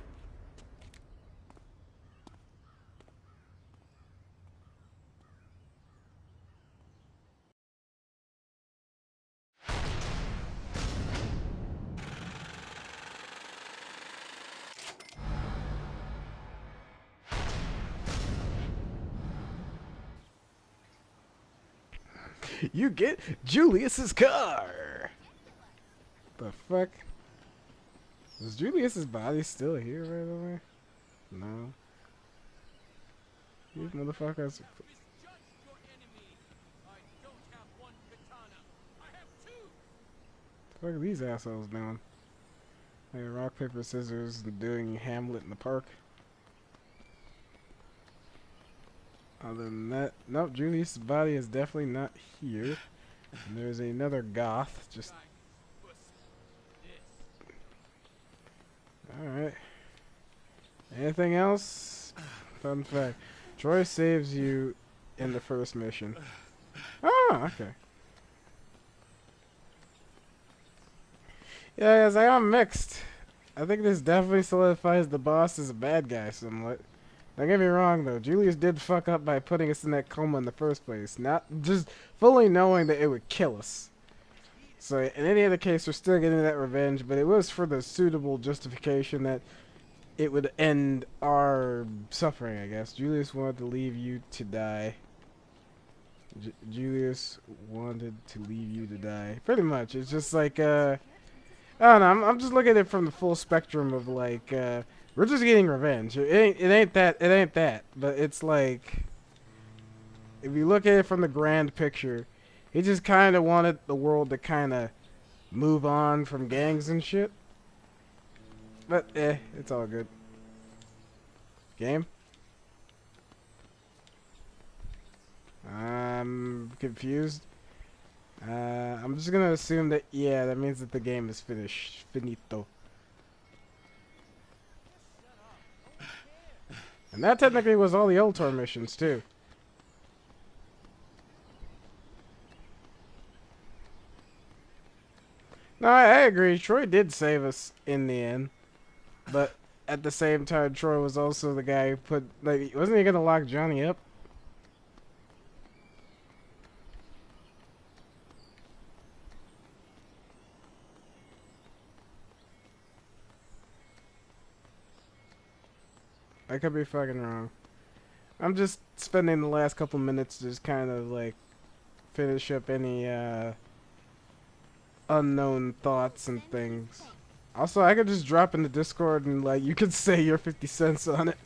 You get Julius's car. The fuck? Is Julius's body still here, by the way? No. These motherfuckers. What are these assholes doing? Like rock, paper, scissors, and doing Hamlet in the park. Other than that, nope, Julius's body is definitely not here. And there's another goth, just... Alright. Anything else? Fun fact. Troy saves you in the first mission. Oh, okay. Yeah, I'm mixed. I think this definitely solidifies the boss as a bad guy somewhat. Don't get me wrong though, Julius did fuck up by putting us in that coma in the first place. Not just fully knowing that it would kill us. So in any other case, we're still getting that revenge, but it was for the suitable justification that it would end our suffering, I guess. Julius wanted to leave you to die. Julius wanted to leave you to die. Pretty much. It's just like, I don't know, I'm just looking at it from the full spectrum of like, we're just getting revenge. It ain't that. But it's like, if you look at it from the grand picture, he just kind of wanted the world to kind of move on from gangs and shit. But, it's all good. Game? I'm confused. I'm just gonna assume that, yeah, that means that the game is finished. Finito. And that technically was all the Ultor missions, too. No, I agree. Troy did save us in the end. But at the same time, Troy was also the guy who put, like, wasn't he gonna lock Johnny up? I could be fucking wrong. I'm just spending the last couple minutes just kind of like finish up any unknown thoughts and things. Also, I could just drop in the Discord and like you could say your 50 cents on it.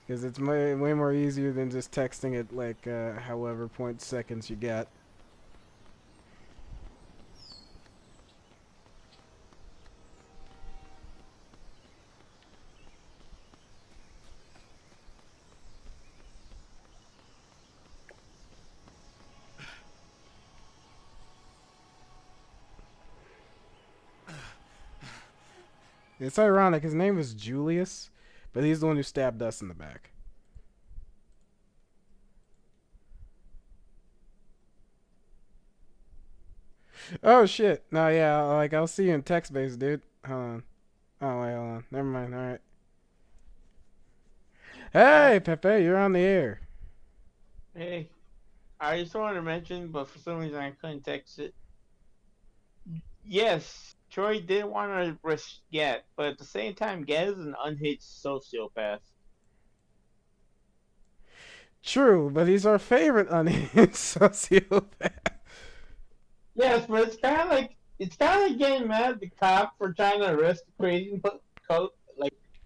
Because it's way more easier than just texting it like however seconds you got. It's ironic, his name is Julius, but he's the one who stabbed us in the back. Oh shit. No, yeah, like I'll see you in text base, dude. Hold on. Oh wait, hold on. Never mind, alright. Hey, Pepe, you're on the air.
Hey. I just wanted to mention, but for some reason I couldn't text it. Yes, Troy did want to risk Get, but at the same time, Get is an unhinged sociopath.
True, but he's our favorite unhinged sociopath.
Yes, but it's kind of like getting mad at the cop for trying to arrest the crazy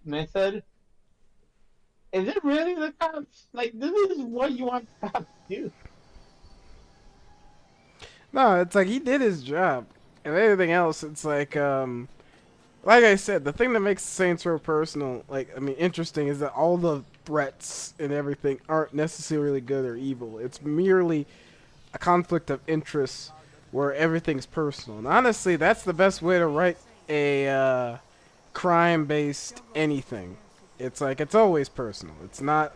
method. Is it really the cops? Like, this is what you want the cops to do.
No, it's like he did his job. And anything else, it's like I said, the thing that makes Saints Row personal, interesting, is that all the threats and everything aren't necessarily good or evil. It's merely a conflict of interest where everything's personal. And honestly, that's the best way to write a crime-based anything. It's like, it's always personal. It's not,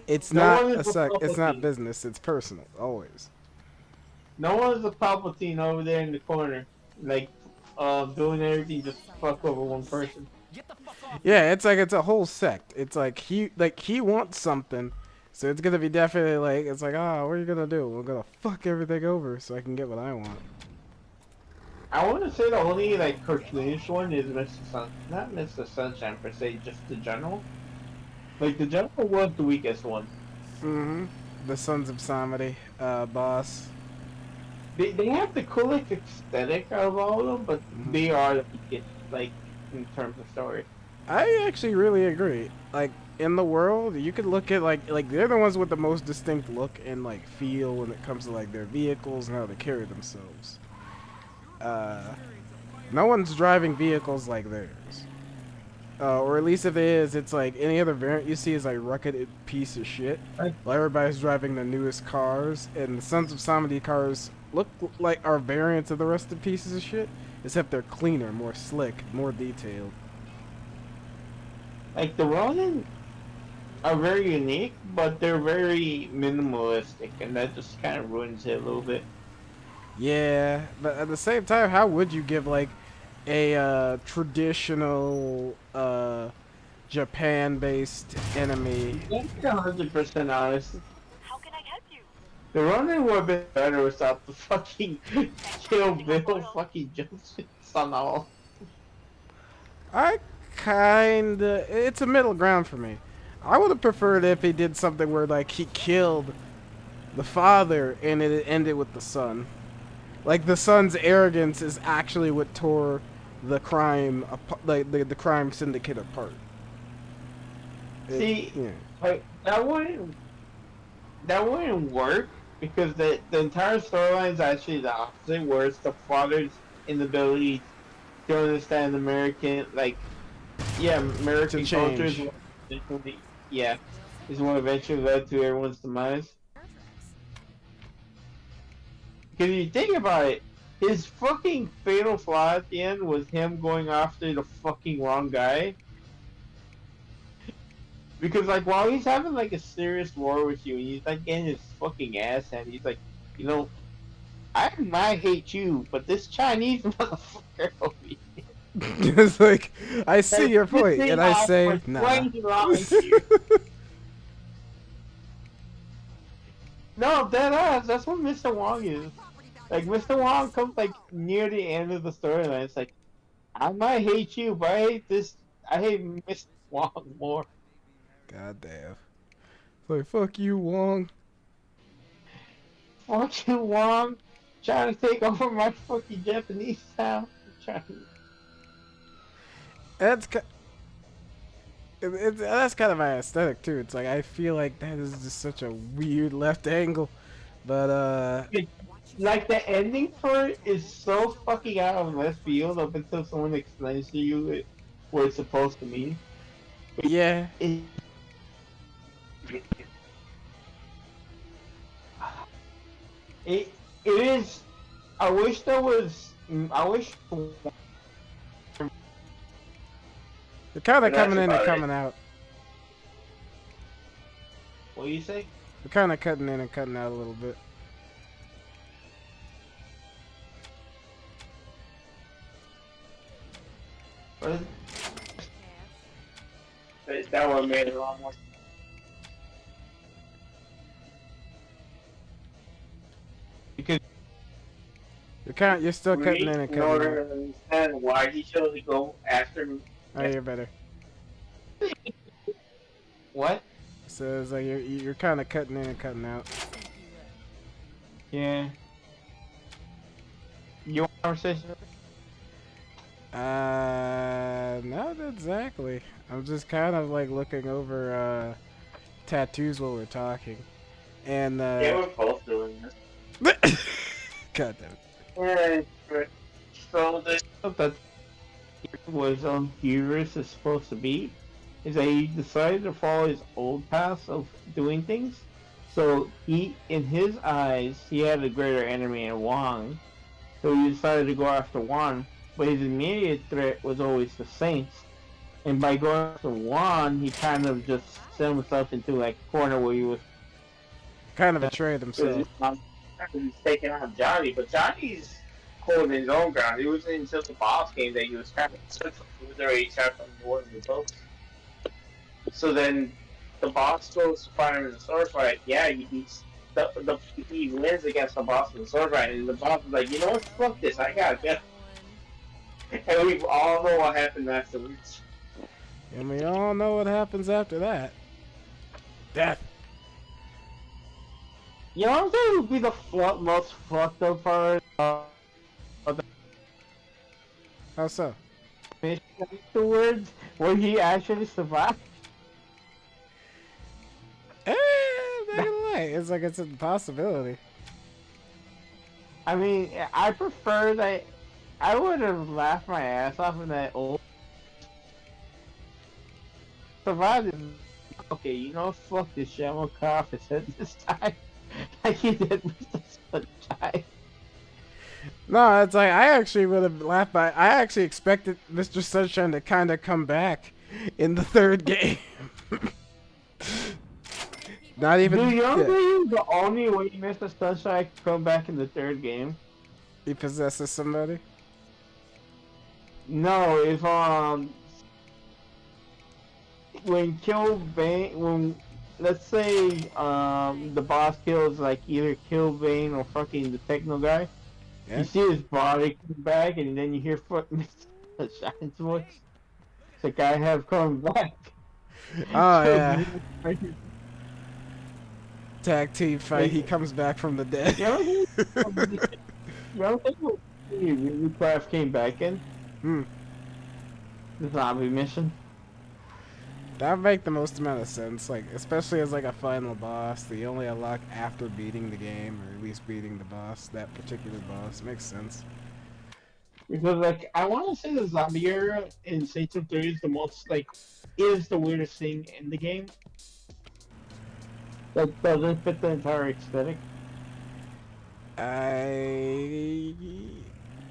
it's not business, it's personal, always.
No one's a Palpatine over there in the corner, doing everything just to fuck over one person.
Yeah, it's like it's a whole sect. It's like he wants something, so it's gonna be definitely it's like, what are you gonna do? We're gonna fuck everything over so I can get what I want.
I want to say the only cartoonish one is not Mr. Sunshine per se, just the general. The general was the weakest one.
Mm-hmm. The Sons of Samedi, boss.
They have the coolest aesthetic of all of them, but
Mm-hmm.
they are the weakest, like, in terms of story.
I actually really agree. Like in the world, you could look at like they're the ones with the most distinct look and like feel when it comes to like their vehicles and how they carry themselves. Uh, no one's driving vehicles like theirs. Or at least if it is, it's like any other variant you see is like rugged piece of shit.
Right.
Well, everybody's driving the newest cars, and the Sons of Samedi cars look like our variants of the rest of the pieces of shit, except they're cleaner, more slick, more detailed.
Like, the Ronin are very unique, but they're very minimalistic, and that just kind of ruins it a little bit.
Yeah, but at the same time, how would you give like a traditional Japan-based enemy?
Let's be 100% honest.
How can I help you?
The Ronin would have been better without the fucking Kill Bill fucking jumpsuits on all.
I kinda, it's a middle ground for me. I would have preferred if he did something where like he killed the father and it ended with the son. Like the son's arrogance is actually what tore the crime, like the crime syndicate apart.
See,
Yeah.
like that wouldn't work because the entire storyline is actually the opposite, where it's the father's inability to understand American, like, yeah, American
To
culture is
change.
what eventually, yeah, is what eventually led to everyone's demise. Because if you think about it, his fucking fatal flaw at the end was him going after the fucking wrong guy. Because, like, while he's having, like, a serious war with you, and he's, like, getting his fucking ass handed, he's like, you know, I might hate you, but this Chinese motherfucker over here.
It's like, I see your point, and I say,
nah.
nah.
No, dead ass, that's what Mr. Wong is. Like, Mr. Wong comes, like, near the end of the storyline, it's like, I might hate you, but I hate Mr. Wong more.
God damn. Like, fuck you, Wong.
Fuck you, Wong. Trying to take over my fucking Japanese town.
That's that's kind of my aesthetic too. It's like I feel like that is just such a weird left angle, but
like the ending for it is so fucking out of left field up until someone explains to you what it's supposed to mean.
Yeah.
It is. I wish there was. I wish.
They're kind of coming in and coming out.
What do you say?
They're kind of cutting in and cutting out a little bit.
That one made it a lot more. Because
you're still cutting in and cutting
in order
out.
to understand why he chose to go after me.
Oh, you're better.
What?
So it's like you're kind of cutting in and cutting out.
Yeah. You want a conversation?
Not exactly. I'm just kind of like looking over tattoos while we're talking, and
Yeah, we're both doing this.
God damn it.
Yeah, so the stuff that was Hubris is supposed to be is that he decided to follow his old path of doing things. So he, in his eyes, he had a greater enemy in Wong. So he decided to go after Wong, but his immediate threat was always the Saints. And by going after Wong, he kind of just set himself into like a corner where he was
kind of betrayed himself.
He's taking on Johnny, but Johnny's holding his own ground. It wasn't until the boss game that he was kind of he was already trapped on board with the boats. So then the boss goes to fight him in the sword fight. Yeah, he beats he wins against the boss in the sword fight, and the boss is like, you know what, fuck this, I gotta go. And we all know what happened afterwards.
And we all know what happens after that. Death.
You know what I'm saying would be the most fucked up part of the
How so?
mission afterwards, where he actually survived?
Not gonna lie, it's like it's a possibility.
I mean, I prefer that. I would have laughed my ass off in that old survived. Okay, you know, fuck this shit. I'm gonna cut off his head this time. Like he did Mr. Sunshine.
No, it's like I actually would have laughed. I actually expected Mr. Sunshine to kind of come back in the third game. Not even.
Dude, you know the only way Mr. Sunshine can come back in the third game?
He possesses somebody?
No, if when let's say the boss kills like either Bane or fucking the techno guy,
yeah.
You see his body come back and then you hear fucking Mr. Sunshine's voice. It's like I have come back.
Oh yeah. Tag team fight, he comes back from the dead.
You know what Craft came back in? The zombie mission.
That would make the most amount of sense, like especially as like a final boss that you only unlock after beating the game, or at least beating the boss, that particular boss. Makes sense.
Because like I want to say the zombie era in Saints of 3 is the most is the weirdest thing in the game. That doesn't fit the entire aesthetic.
I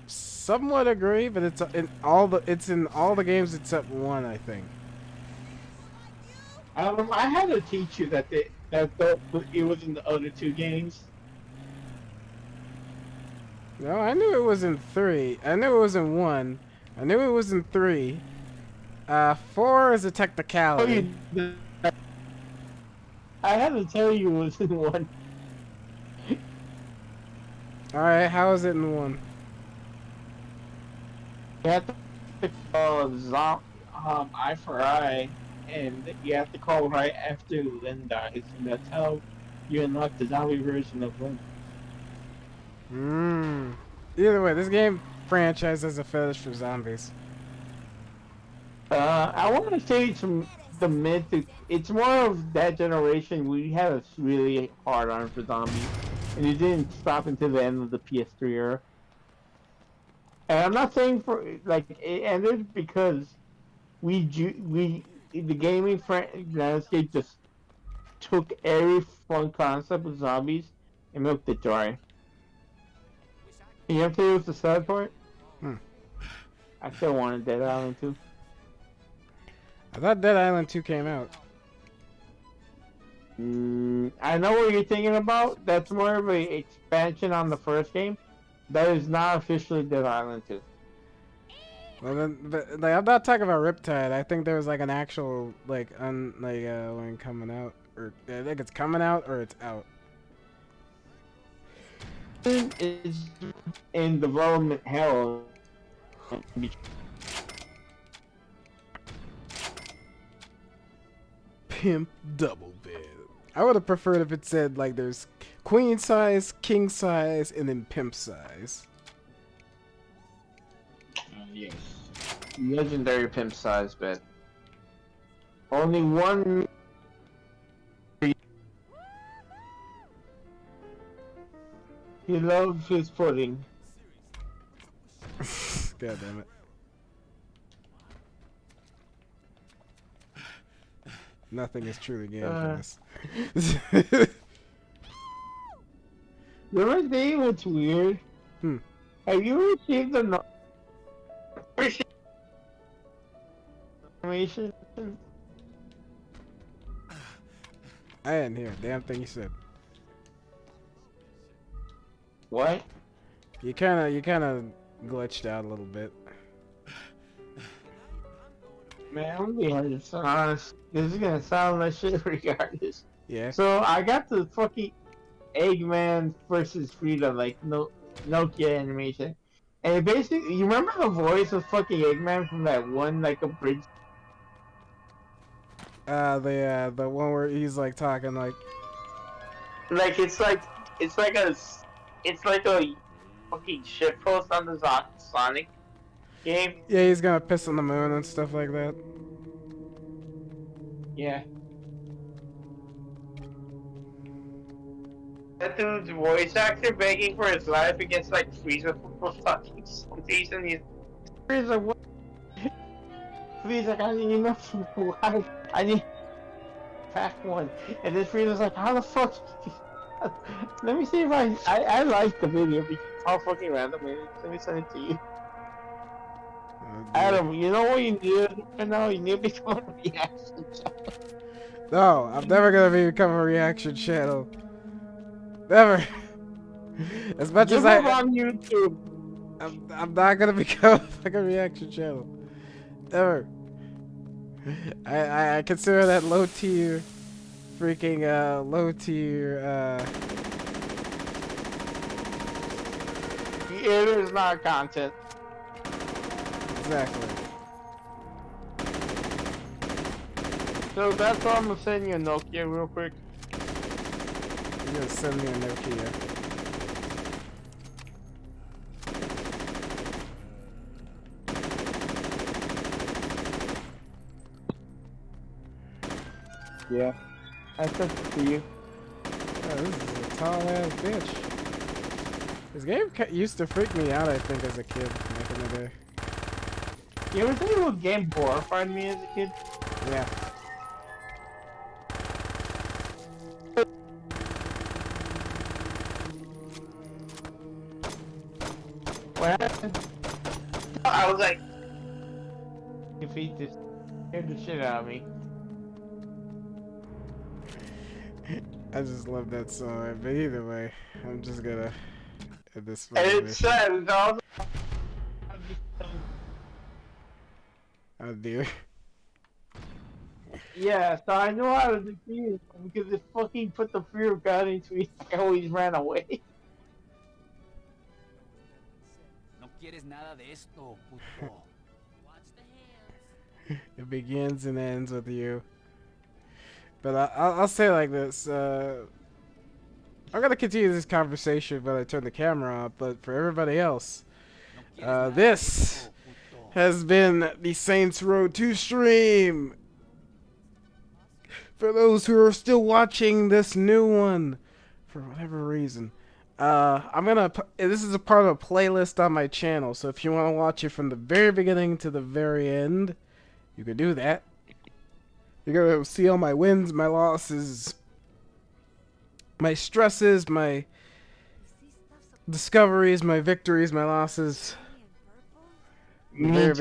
somewhat agree, but it's in all the games except one, I think.
I had to teach you that it was in the other two games.
No, I knew it was in 3. I knew it was in 1. I knew it was in 3. 4 is a technicality.
I had to tell you it was in 1.
Alright, how is it in 1?
You have to call eye for eye, and you have to call right after Lynn dies, and that's how you unlock the zombie version of Lynn.
Either way, this game franchise has a fetish for zombies.
I want to say it's more of that generation. We had a really hard on for zombies, and it didn't stop until the end of the PS3 era. And I'm not saying it ended because the gaming landscape just took every fun concept of zombies and milked it dry. And you know what was the sad part? I still wanted Dead Island 2.
I thought Dead Island 2 came out.
I know what you're thinking about. That's more of an expansion on the first game. That is not officially Dead Island 2.
Well, I'm not talking about Riptide. I think there was like an actual when coming out, or I think it's coming out or it's out.
Is in development hell.
Pimp double bed. I would have preferred if it said like there's queen size, king size, and then pimp size.
Yes. Legendary pimp size bed. Only one. He loves his pudding.
God damn it. Nothing is truly game for this.
You ever think what's weird? Have you received the information?
I didn't hear a damn thing you said.
What?
You kind of glitched out a little bit.
Man, I'm gonna be honest. This is gonna sound like shit regardless.
Yeah.
So I got the fucking Eggman versus Frida, Nokia animation. And basically, you remember the voice of fucking Eggman from that one, abridged?
The one where he's talking
it's it's like a fucking shit post on the Sonic game.
Yeah, he's gonna piss on the moon and stuff like that.
Yeah. That dude's voice actor begging for his life against like Frieza for fucking some reason. He's Frieza, what? Frieza's like, I need enough life. I need pack one. And then Frieza's like, how the fuck? Let me see if I like the video because it's all fucking random. Let me send it to you. Adam, you know what you need right now? You need to become a reaction channel.
No, I'm never gonna become a reaction channel. Never. As much as I
on YouTube.
I'm not gonna become like a reaction channel. Never. I consider that low tier freaking low tier
It is not content.
Exactly.
So that's why I'm gonna send you a Nokia real quick.
You're gonna send me a Nokia.
Yeah. I sent it to you.
Oh, this is a tall ass bitch. This game used to freak me out, I think, as a kid back in the day.
You ever think what game horrified me as a kid?
Yeah.
What happened? I was like, if he just scared the shit out of me.
I just love that song, but either way, I'm just gonna end this
And it's sad, it's also...
Oh dear.
Yeah, so I know I was a kid because it fucking put the fear of God into me. I always ran away.
No quieres nada de esto, puto.
It begins and ends with you. But I'll say it like this. I'm gonna continue this conversation when I turn the camera on, but for everybody else, this has been the Saints Row 2 stream. For those who are still watching this new one, for whatever reason, this is a part of a playlist on my channel, so if you want to watch it from the very beginning to the very end, you can do that. You're gonna see all my wins, my losses, my stresses, my discoveries, my victories, my losses.
Me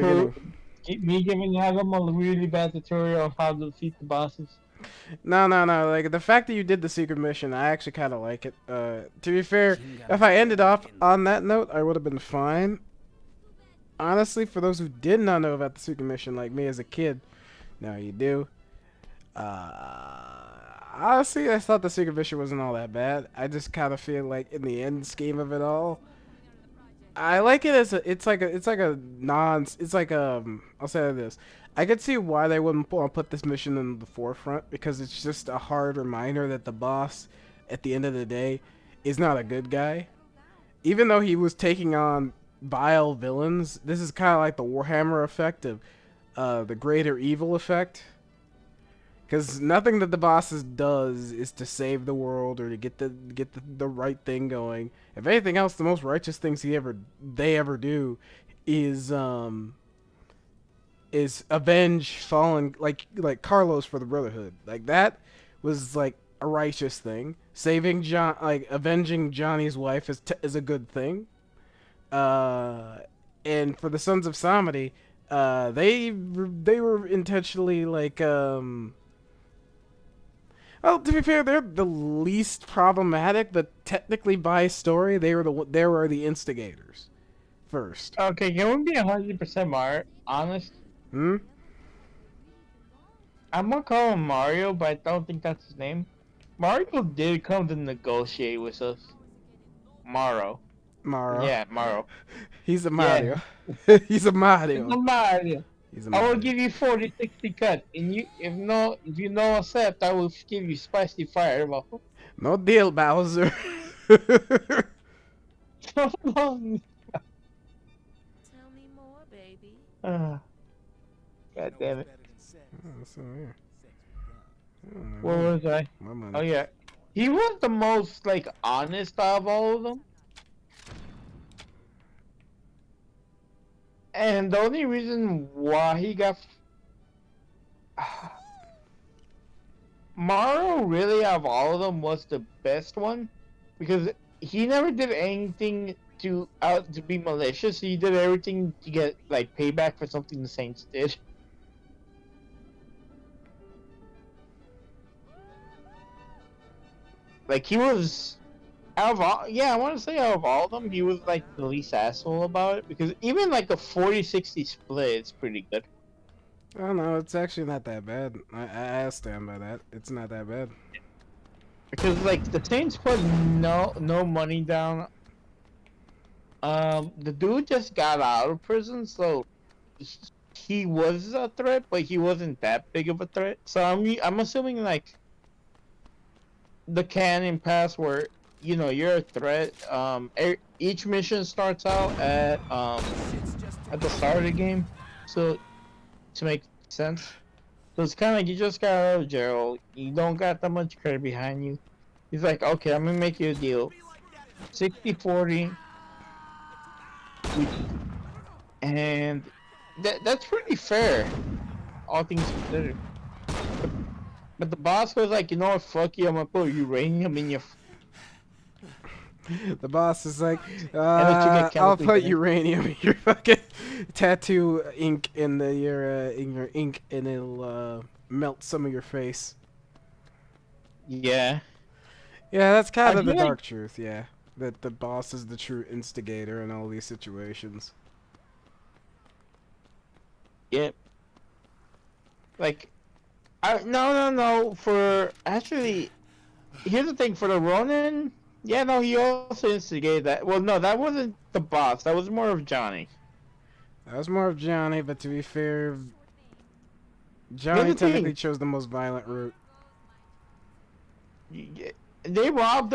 giving Adam a really bad tutorial on how to defeat the bosses.
No. Like, the fact that you did the secret mission, I actually kind of like it. To be fair, if I ended up on that note, I would have been fine. Honestly, for those who did not know about the secret mission, like me as a kid, now you do. Honestly, I thought the secret mission wasn't all that bad. I just kind of feel like in the end scheme of it all, I like it as I'll say this. I could see why they wouldn't want to put this mission in the forefront, because it's just a hard reminder that the boss, at the end of the day, is not a good guy. Even though he was taking on vile villains, this is kind of like the Warhammer effect of the greater evil effect. Because nothing that the boss does is to save the world or to get the right thing going. If anything else, the most righteous things they ever do is avenge fallen, like Carlos for the Brotherhood. Like, that was like a righteous thing. Avenging Johnny's wife is a good thing. And for the Sons of Samedi, they were intentionally like well, to be fair, they're the least problematic, but technically by story, they were the instigators first.
Okay, can we be 100% honest?
Hmm?
I'm gonna call him Mario, but I don't think that's his name. Mario did come to negotiate with us. Maro. Yeah, Maro.
He's a Mario. Yeah. He's a Mario.
He's a Mario.
He's a
I
Mario.
will give you 40-60 cut, and if you no accept, I will give you spicy fireball.
No deal, Bowser.
So long.
Tell me more, baby.
God damn it.
Oh, so weird.
What was I?
My money.
Oh yeah, he was the most like honest of all of them. And the only reason why he got Morrow really out of all of them was the best one because he never did anything to be malicious. He did everything to get like payback for something the Saints did. Like he was out of all, yeah, I want to say out of all of them, he was like the least asshole about it because even like a 40-60 split is pretty good.
I don't know. It's actually not that bad. I stand by that. It's not that bad.
Because like the Saints put no money down. The dude just got out of prison, so he was a threat, but he wasn't that big of a threat. So I'm assuming like the canon pass where you know you're a threat. Each mission starts out at the start of the game, so to make sense. So it's kind of like you just got out of jail. You don't got that much credit behind you. He's like, okay, I'm gonna make you a deal. 60-40. And that's pretty fair, all things considered. But the boss was like, you know what, fuck you, I'm gonna put uranium in your...
The boss is like,
I'll
I'll put uranium in your fucking tattoo ink in your ink, and it'll melt some of your face.
Yeah.
Yeah, that's kind of the dark truth. Yeah, that the boss is the true instigator in all these situations.
Yep. Like, no. For actually, here's the thing. For the Ronin, yeah, no, he also instigated that. Well, no, that wasn't the boss. That was more of Johnny.
That was more of Johnny, but to be fair, Johnny technically chose the most violent route.
They robbed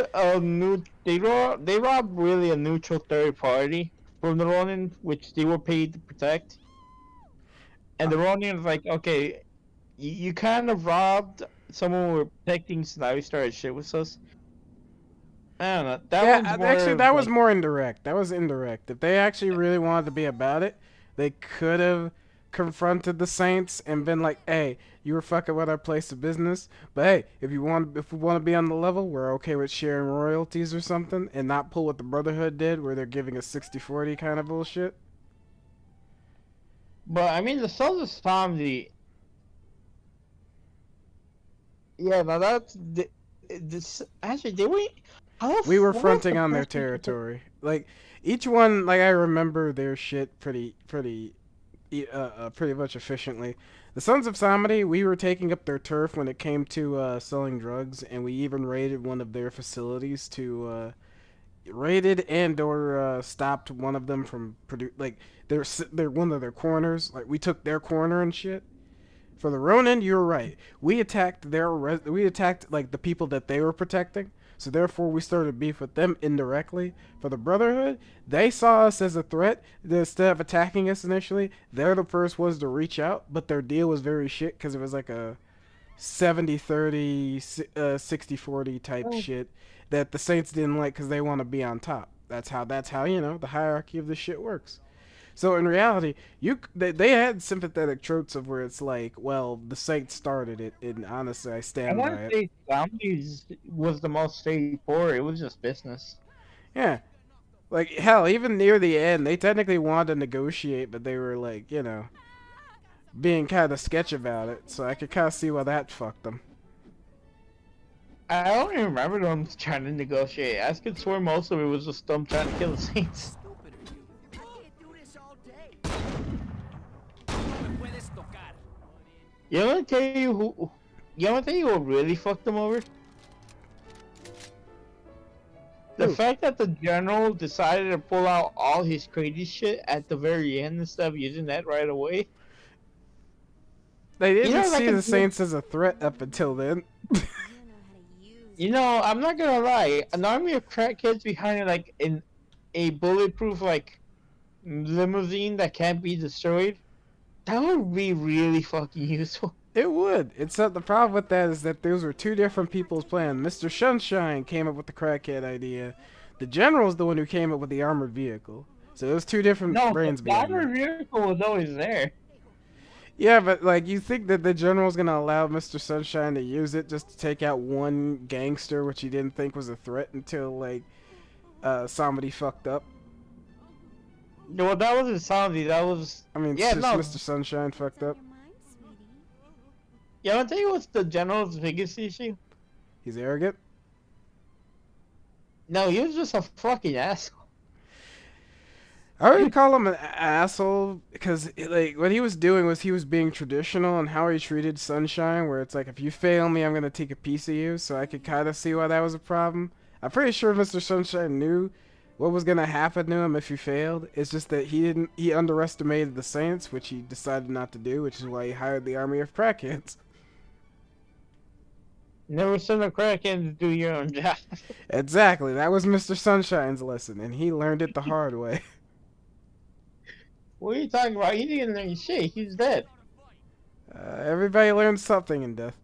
They robbed really a neutral third party from the Ronin, which they were paid to protect. And the Ronin was like, okay, you kind of robbed someone we were protecting, so now you started shit with us. I don't know.
That was more indirect. That was indirect. If they actually really wanted to be about it, they could have confronted the Saints and been like, "Hey, you were fucking with our place of business, but hey, if we want to be on the level, we're okay with sharing royalties or something, and not pull what the Brotherhood did, where they're giving a 60-40 kind of bullshit."
But I mean, the Sons of Samedi. Yeah, now that's this. Actually, did we?
We were fronting on their territory. Like each one, like I remember their shit pretty much efficiently. The Sons of Samedi, we were taking up their turf when it came to selling drugs, and we even raided one of their facilities to raided and or stopped one of them from they're one of their corners. Like we took their corner and shit. For the Ronin, you're right. We attacked like the people that they were protecting. So therefore, we started beef with them indirectly. For the Brotherhood, they saw us as a threat. Instead of attacking us initially, they're the first ones to reach out. But their deal was very shit because it was like a 70-30, 60-40 type shit that the Saints didn't like because they want to be on top. That's how the hierarchy of this shit works. So in reality, they had sympathetic tropes of where it's like, well, the Saints started it, and honestly, I stand by it.
I want to say Zombies was the most straightforward. It was just business.
Yeah. Like, hell, even near the end, they technically wanted to negotiate, but they were like, being kind of sketch about it, so I could kind of see why that fucked them.
I don't even remember them trying to negotiate. I could swear most of it was just them trying to kill the Saints. You want to tell you who really fucked them over? The fact that the general decided to pull out all his crazy shit at the very end instead of using that right away.
They didn't see the Saints as a threat up until then.
You know, I'm not gonna lie. An army of crackheads behind like a bulletproof like limousine that can't be destroyed. That would be really fucking useful.
It would. Except the problem with that is that those were two different people's plans. Mr. Sunshine came up with the crackhead idea. The general's the one who came up with the armored vehicle. So there's two different brains
the
behind
armored
it.
vehicle was always there.
Yeah, but like you think that the general's gonna allow Mr. Sunshine to use it just to take out one gangster, which he didn't think was a threat until like somebody fucked up.
No, that wasn't Sandy. That was.
I mean,
yeah,
just
no.
Mr. Sunshine fucked up.
Yeah, I'll tell you what's the general's biggest issue.
He's arrogant.
No, he was just a fucking asshole.
I would call him an asshole because like what he was doing was he was being traditional and how he treated Sunshine, where it's like if you fail me, I'm gonna take a piece of you. So I could kind of see why that was a problem. I'm pretty sure Mr. Sunshine knew what was gonna happen to him if he failed. It's just that he underestimated the Saints, which he decided not to do, which is why he hired the army of crackheads.
Never send a crackhead to do your own job.
Exactly, that was Mr. Sunshine's lesson, and he learned it the hard way.
What are you talking about? He didn't learn shit. He's dead.
Everybody learns something in death.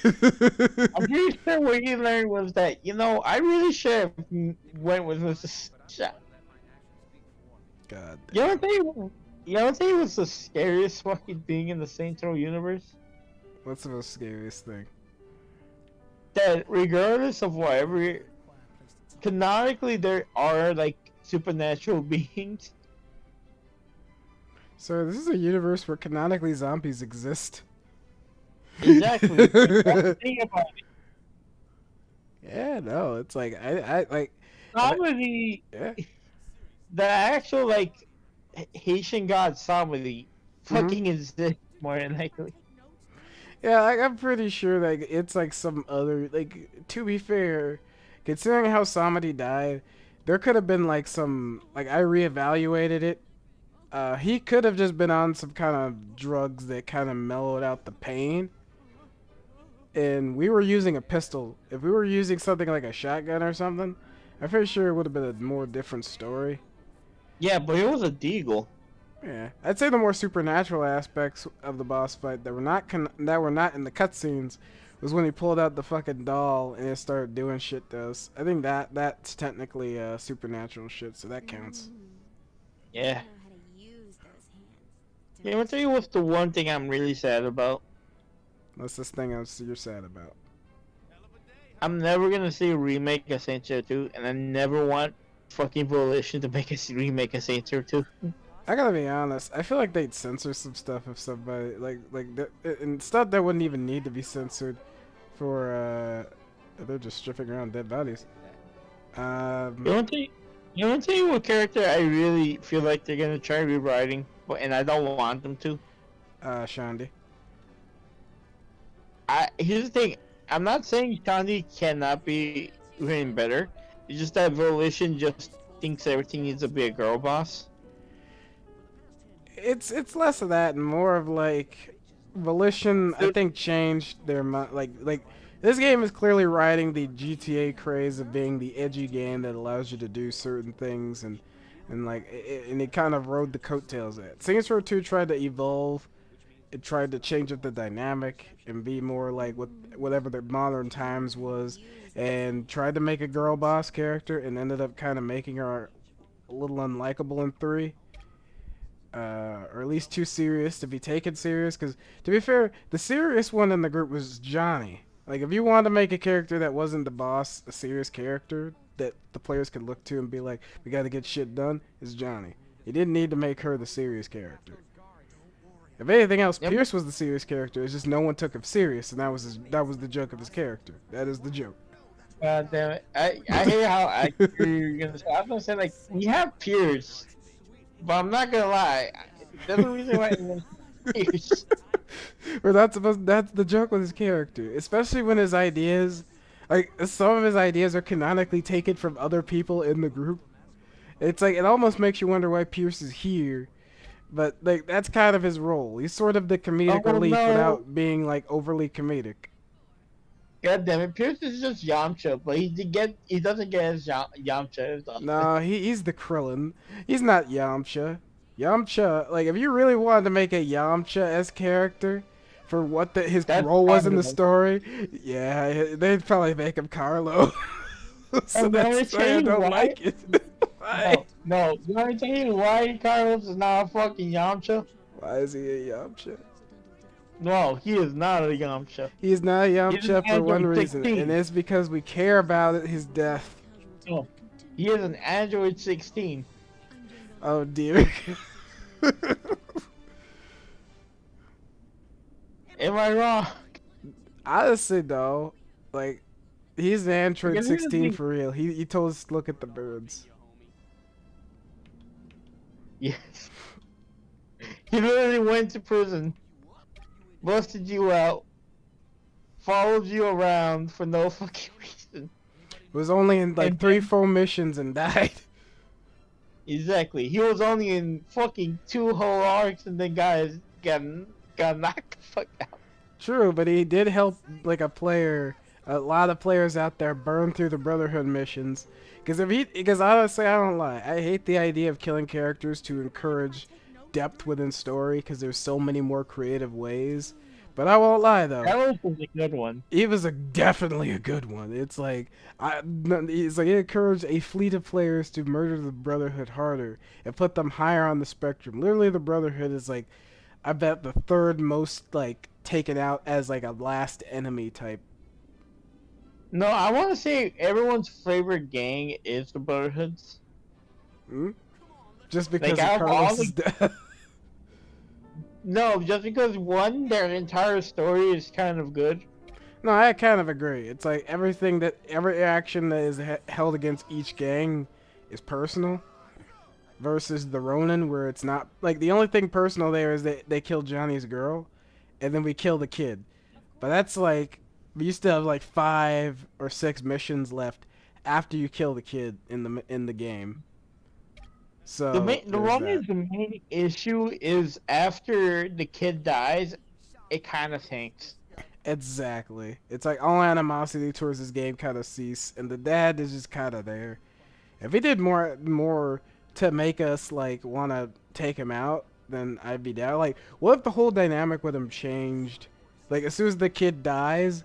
I'm pretty sure what he learned was that, you know, I really should have went with Mr. Sunshine.
God.
You know what thing was the scariest fucking thing in the Saints Row universe?
What's the most scariest thing?
That regardless of whatever, canonically there are like supernatural beings.
So this is a universe where canonically zombies exist.
Exactly. That's the thing about it.
Yeah, no, it's like I like
Somebody,
yeah.
the actual like Haitian god somebody fucking exists more than likely.
Yeah, like, I'm pretty sure like it's like some other like to be fair, considering how somebody died, there could have been like some like I reevaluated it. He could have just been on some kind of drugs that kind of mellowed out the pain. And we were using a pistol. If we were using something like a shotgun or something, I'm pretty sure it would have been a more different story.
Yeah, but it was a deagle.
Yeah, I'd say the more supernatural aspects of the boss fight that were not in the cutscenes was when he pulled out the fucking doll and it started doing shit to us. I think that's technically supernatural shit, so that counts.
Yeah. Yeah, I'll tell you what's the one thing I'm really sad about.
What's this thing you're sad about?
I'm never gonna see a remake of Saints Row 2, and I never want fucking Volition to make a remake of Saints Row 2.
I gotta be honest. I feel like they'd censor some stuff if somebody and stuff that wouldn't even need to be censored. For they're just stripping around dead bodies.
You want to tell you what character I really feel like they're gonna try rewriting, and I don't want them to.
Shandi.
Here's the thing. I'm not saying Shandi cannot be written better. It's just that Volition just thinks everything needs to be a girl boss.
It's less of that and more of like Volition. I think changed their like this game is clearly riding the GTA craze of being the edgy game that allows you to do certain things and it kind of rode the coattails of it. Saints Row 2 tried to evolve. It tried to change up the dynamic and be more like whatever the modern times was, and tried to make a girl boss character and ended up kind of making her a little unlikable in 3. Or at least too serious to be taken serious, because to be fair, the serious one in the group was Johnny. Like if you wanted to make a character that wasn't the boss, a serious character that the players could look to and be like, we gotta get shit done, is Johnny. You didn't need to make her the serious character. If anything else, Pierce was the serious character. It's just no one took him serious, and that was the joke of his character. That is the joke.
God damn it! I hear how you're gonna say. I was gonna say like we have Pierce, but I'm not gonna lie. There's a reason why Pierce.
Or that's the joke with his character, especially when his ideas, like some of his ideas, are canonically taken from other people in the group. It's like it almost makes you wonder why Pierce is here. But like that's kind of his role. He's sort of the comedic relief without being like overly comedic.
God damn it, Pierce is just Yamcha, but he doesn't get his Yamcha as often.
No, he's the Krillin. He's not Yamcha. Yamcha, like, if you really wanted to make a Yamcha-esque character for what his role was in the story, yeah, they'd probably make him Carlo. So that's why I don't like it.
No, you want to tell you why Carlos is not a fucking Yamcha?
Why is he a Yamcha?
No, he is not a Yamcha.
He's not a Yamcha for one
Android
reason,
16.
and it's because we care about his death.
No, he is an Android 16.
Oh dear.
Am I wrong?
Honestly, though, like, he's an Android
Because here's the
16
thing.
for real. He told us to look at the birds.
Yes. He literally went to prison, busted you out, followed you around for no fucking reason.
Was only in like 3-4 missions and died.
Exactly. He was only in fucking 2 whole arcs and then got knocked the fuck out.
True, but he did help like a lot of players out there burn through the Brotherhood missions. Because honestly, I don't lie, I hate the idea of killing characters to encourage depth within story because there's so many more creative ways. But I won't lie though.
That was a good one.
It was definitely a good one. It's like it encouraged a fleet of players to murder the Brotherhood harder and put them higher on the spectrum. Literally, the Brotherhood is like, I bet, the third most like taken out as like a last enemy type.
No, I want to say everyone's favorite gang is the Brotherhoods.
Hmm? Just because
Like,
of Carlos' death.
No, just because one, their entire story is kind of good.
No, I kind of agree. It's like every action that is held against each gang is personal, versus the Ronin, where it's not. Like, the only thing personal there is that they killed Johnny's girl, and then we kill the kid. But that's like, you still have like 5 or 6 missions left after you kill the kid in the game. So
The main issue is after the kid dies, it kind of tanks.
Exactly. It's like all animosity towards this game kind of cease, and the dad is just kind of there. If he did more to make us like want to take him out, then I'd be down. Like, what if the whole dynamic with him changed? Like, as soon as the kid dies,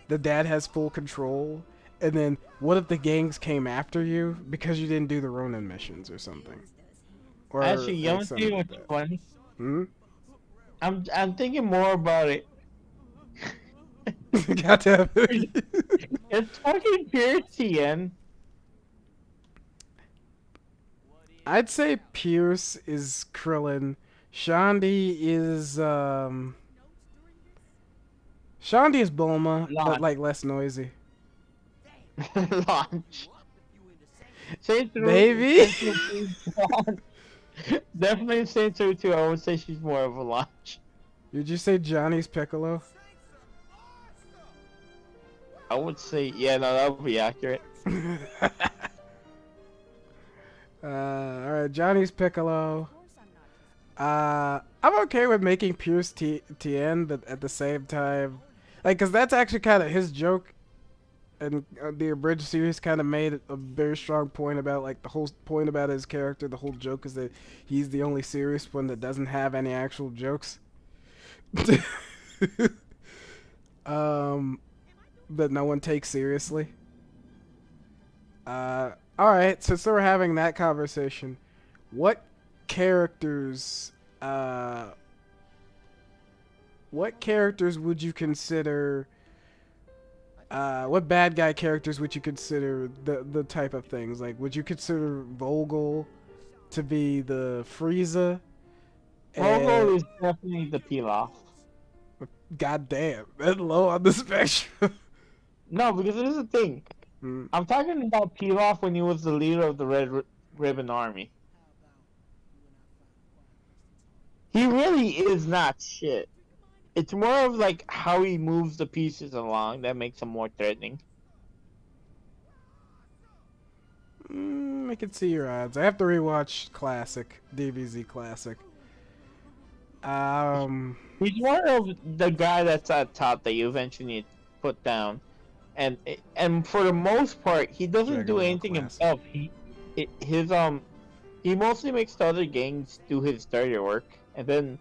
the dad has full control, and then what if the gangs came after you because you didn't do the Ronin missions or something? Or
Actually, you
like
want to
something
see
like
what's
that.
funny?
Hmm?
I'm thinking more about it.
Goddamn.
It's fucking pure TN.
I'd say Pierce is Krillin. Shandi is Bulma, but like less noisy.
Launch. Saints Row-
Maybe.
Definitely Saints Row 2. I would say she's more of a launch.
Did you say Johnny's Piccolo?
I would say, yeah, no, that would be accurate.
Alright, Johnny's Piccolo. I'm okay with making Pierce Tien, but at the same time, like, cause that's actually kind of his joke, and the abridged series kind of made a very strong point about, like, the whole point about his character. The whole joke is that he's the only serious one that doesn't have any actual jokes. That no one takes seriously. Alright, since we're having that conversation, what characters would you consider, what bad guy characters would you consider the type of things? Like, would you consider Vogel to be the Frieza?
Vogel is definitely the Pilaf.
God damn, that's low on the spectrum.
No, because this is the thing. I'm talking about Pilaf when he was the leader of the Red Ribbon Army. He really is not shit. It's more of like how he moves the pieces along that makes him more threatening.
I can see your odds. I have to rewatch Classic, DBZ Classic.
He's more of the guy that's at top that you eventually need to put down. and for the most part, he doesn't do
Regular
anything
class.
himself. He mostly makes the other gangs do his dirty work, and then,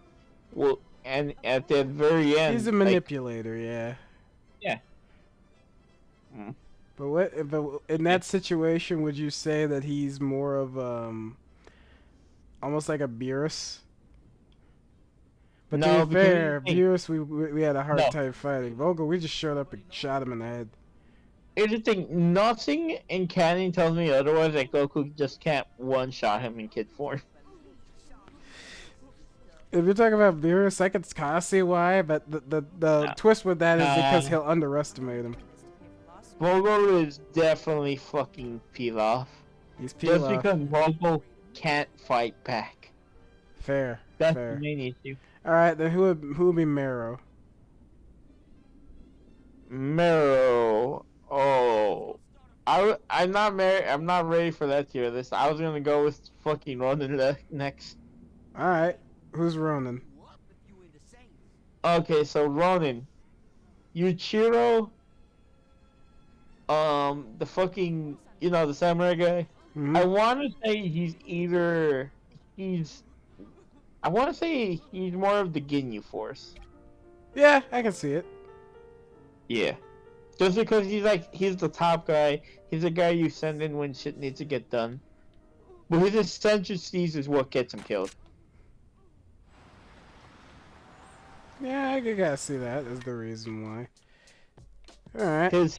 well, and at the very end,
He's a manipulator, yeah.
yeah. Mm.
But in that situation, would you say that he's more of almost like a Beerus? But
No,
to be
because
fair, Beerus we had a hard
No.
time fighting. Vogel, we just showed up and shot him in the head.
Here's the thing: nothing in canon tells me otherwise. That Goku just can't one-shot him in kid form.
If you're talking about Beerus, I could kind of see why, but the twist with that is because he'll underestimate him.
Vogel is definitely fucking Pilaf.
He's
Just
Pilaf.
because Vogel can't fight back.
Fair.
That's
fair.
the main issue.
All right, then who would be Marrow?
Marrow. Oh, I'm not ready for that tier list. I was gonna go with fucking Ronan next.
All right, who's Ronan?
Okay, so Ronan, Yuichiro, the fucking, the samurai guy.
Mm-hmm.
I want to say I want to say he's more of the Ginyu Force.
Yeah, I can see it.
Yeah. Just because he's the top guy, he's the guy you send in when shit needs to get done. But his eccentricities is what gets him killed.
Yeah, I gotta see that as the reason why. Alright.
His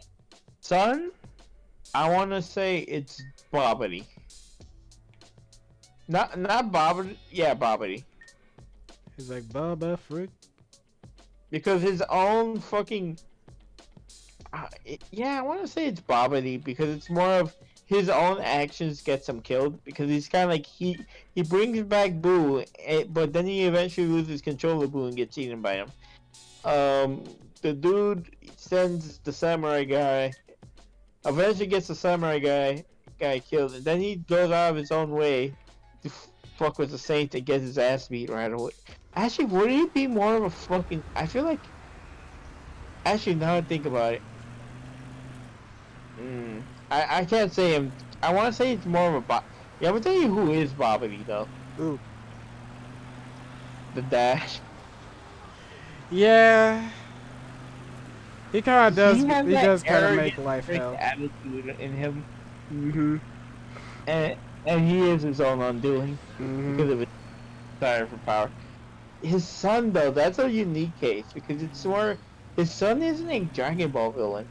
son, I want to say it's Bobbity. Not Bobbity, yeah, Bobbity.
He's like, Baba Frick.
Because his own fucking... yeah, I want to say it's Bobbity, because it's more of his own actions gets him killed. Because he's kind of like, he brings back Boo, but then he eventually loses control of Boo and gets eaten by him. The dude sends the samurai guy, eventually gets the samurai guy killed, and then he goes out of his own way to fuck with the saint and get his ass beat right away. Actually, would he be more of a fucking... I feel like... Actually, now I think about it. I can't say him. I want to say it's more of a Bob. Yeah, I'm gonna tell you who is Bobbity, though.
Ooh.
The Dash.
Yeah. He kind of does. He does kind of make
arrogant,
life hell.
Attitude in him.
Mm-hmm.
And he is his own undoing because of his desire for power. His son, though, that's a unique case because it's more. His son isn't a Dragon Ball villain.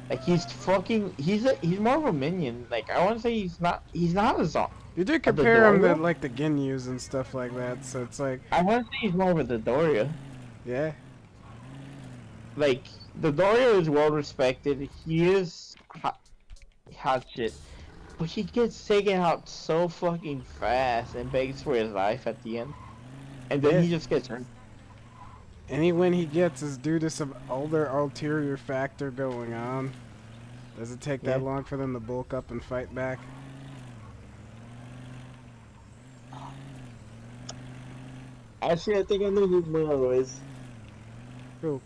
Like he's more of a minion. Like I want to say he's not a zombie.
You do compare him to like the Ginyus and stuff like that, so it's like
I want to say he's more of a Dodoria.
Yeah.
Like the Dodoria is well respected. He is hot shit, but he gets taken out so fucking fast and begs for his life at the end, and then he just gets hurt.
Any win he gets is due to some older ulterior factor going on. Does it take that long for them to bulk up and fight back?
Actually, I think I know who Milo is.
Who?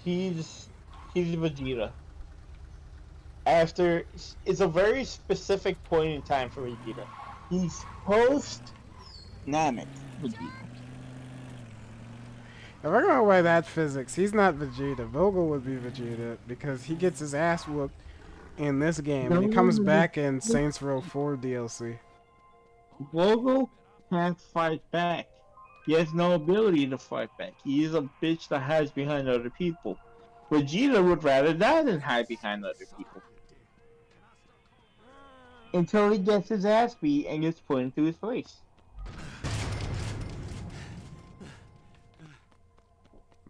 He's Vegeta. It's a very specific point in time for Vegeta. He's post Namek Vegeta.
If we're going by that physics, he's not Vegeta. Vogel would be Vegeta because he gets his ass whooped in this game and he comes back in Saints Row 4 DLC.
Vogel can't fight back. He has no ability to fight back. He is a bitch that hides behind other people. Vegeta would rather die than hide behind other people. Until he gets his ass beat and gets put into his place.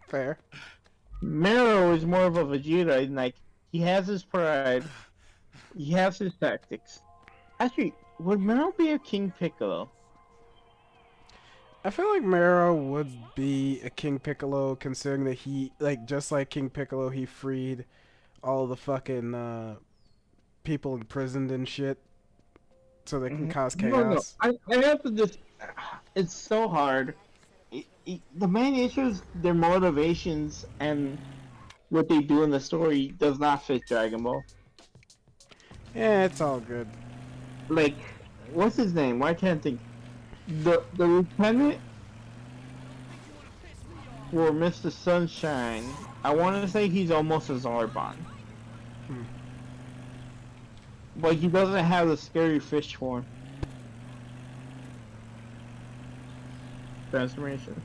Fair.
Marrow is more of a Vegeta, and like he has his pride, he has his tactics. Actually, would Marrow be a King Piccolo?
I feel like Marrow would be a King Piccolo, considering that he, like, just like King Piccolo, he freed all the fucking people imprisoned and shit, so they can cause chaos.
No. I have to just. It's so hard. The main issue is their motivations and what they do in the story does not fit Dragon Ball.
Yeah, it's all good.
Like, what's his name? Why can't I think? The lieutenant for Mr. Sunshine. I want to say he's almost a Zarbon. But he doesn't have the scary fish form. Transformation.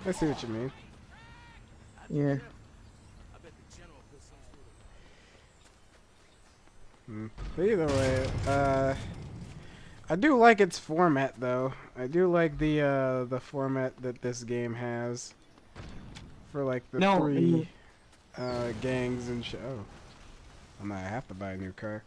I see what you mean.
Yeah.
But either way, I do like its format though. I do like the format that this game has for like the three gangs and oh, I might have to buy a new car.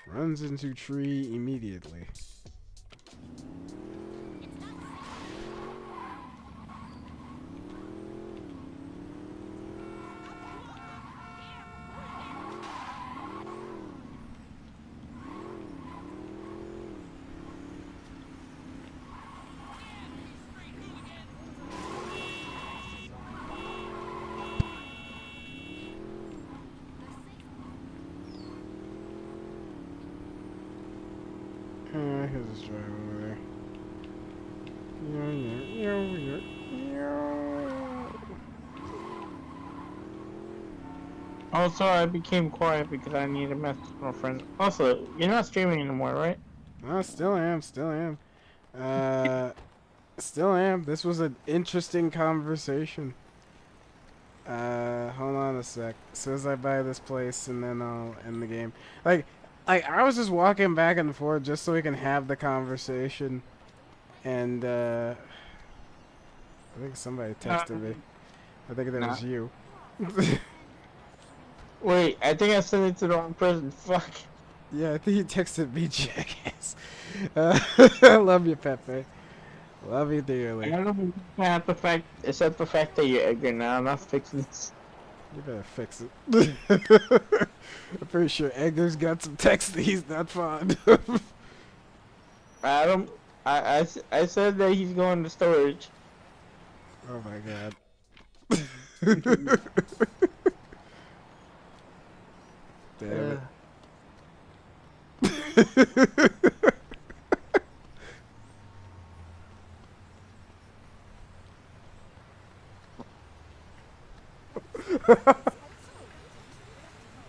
Runs into tree immediately. Here's this drive over there.
Also, I became quiet because I need a message from a friend. Also, you're not streaming anymore, right?
No, still am. Still am. This was an interesting conversation. Hold on a sec. As soon as I buy this place, and then I'll end the game. Like, I was just walking back and forth just so we can have the conversation. And, I think somebody texted me. I think that was you.
Wait, I think I sent it to the wrong person. Fuck.
Yeah, I think you texted me, jackass. I love you, Pepe. Love you dearly.
I don't have the fact, except the fact that you're Edgar now. I'm not fixing this.
You better fix it. I'm pretty sure Edgar's got some text that he's not fond of.
Adam, I said that he's going to storage.
Oh my god. Damn it.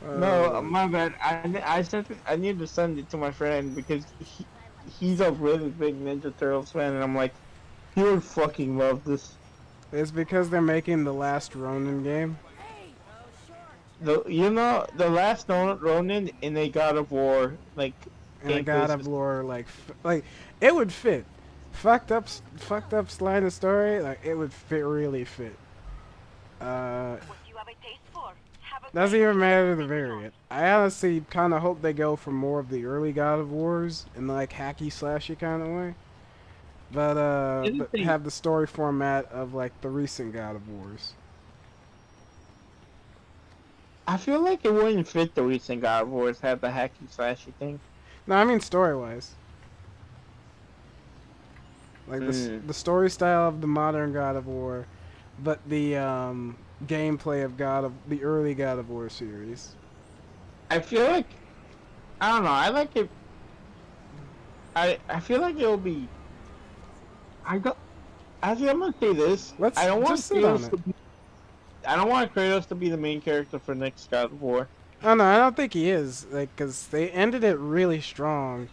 No, my bad. I need to send it to my friend because he's a really big Ninja Turtles fan, and I'm like, he would fucking love this.
It's because they're making the last Ronin game.
The last Ronin in a God of War, like,
in a God of War, like it would fit. Fucked up line of story, like it would fit, really fit. Doesn't even matter the variant. I honestly kind of hope they go for more of the early God of Wars in like hacky slashy kind of way, but have the story format of like the recent God of Wars.
I feel like it wouldn't fit the recent God of Wars have the hacky slashy thing.
No, I mean story wise. Like the story style of the modern God of War, but the gameplay of the early God of War series.
I feel like, I don't know, I like it. I feel like it'll be. Actually, I'm gonna say this. I don't want Kratos to be the main character for next God of War.
Oh no, I don't think he is. Like, cause they ended it really strong.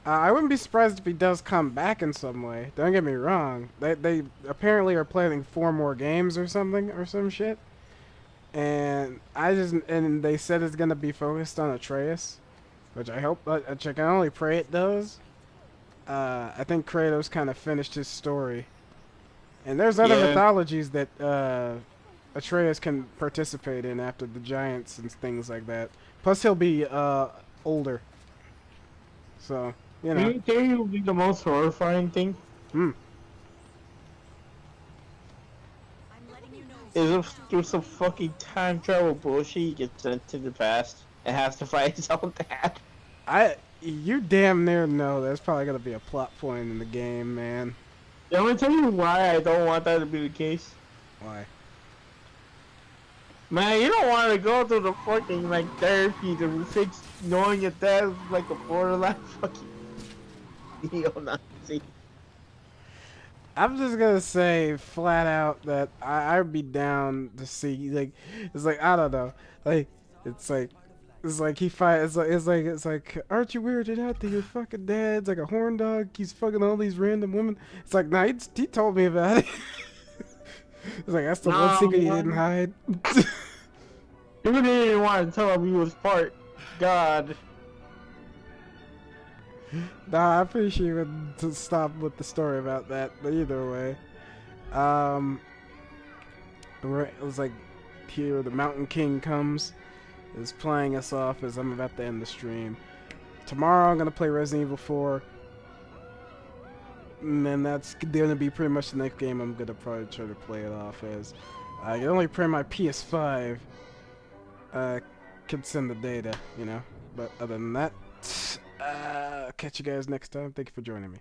I wouldn't be surprised if he does come back in some way. Don't get me wrong. They apparently are planning 4 more games or something or some shit. And they said it's gonna be focused on Atreus, which I hope. Which I can only pray it does. I think Kratos kind of finished his story, and there's other mythologies that Atreus can participate in after the giants and things like that. Plus, he'll be older. So. You know.
Do you think it will be the most horrifying thing? is through some fucking time travel bullshit, he gets sent to the past and has to fight his own dad.
You damn near know there's probably gonna be a plot point in the game, man.
I'm gonna tell you why I don't want that to be the case.
Why?
Man, you don't want to go through the fucking like therapy to fix knowing your dad is like a borderline fucking neo-Nazi.
I'm just gonna say flat out that I'd be down to see, like, it's like, I don't know, like, it's like he fight, it's like, aren't you weirded out that your fucking dad's like a horn dog? He's fucking all these random women. It's like, nah, he told me about it. It's like, that's the one secret he didn't hide.
He really didn't want to tell him he was part God.
Nah, I appreciate you would to stop with the story about that, but either way. It was like, here the Mountain King comes, is playing us off as I'm about to end the stream. Tomorrow I'm gonna play Resident Evil 4. And then that's gonna be pretty much the next game I'm gonna probably try to play it off as. I can only play my PS5. Can send the data, you know. But other than that, catch you guys next time. Thank you for joining me.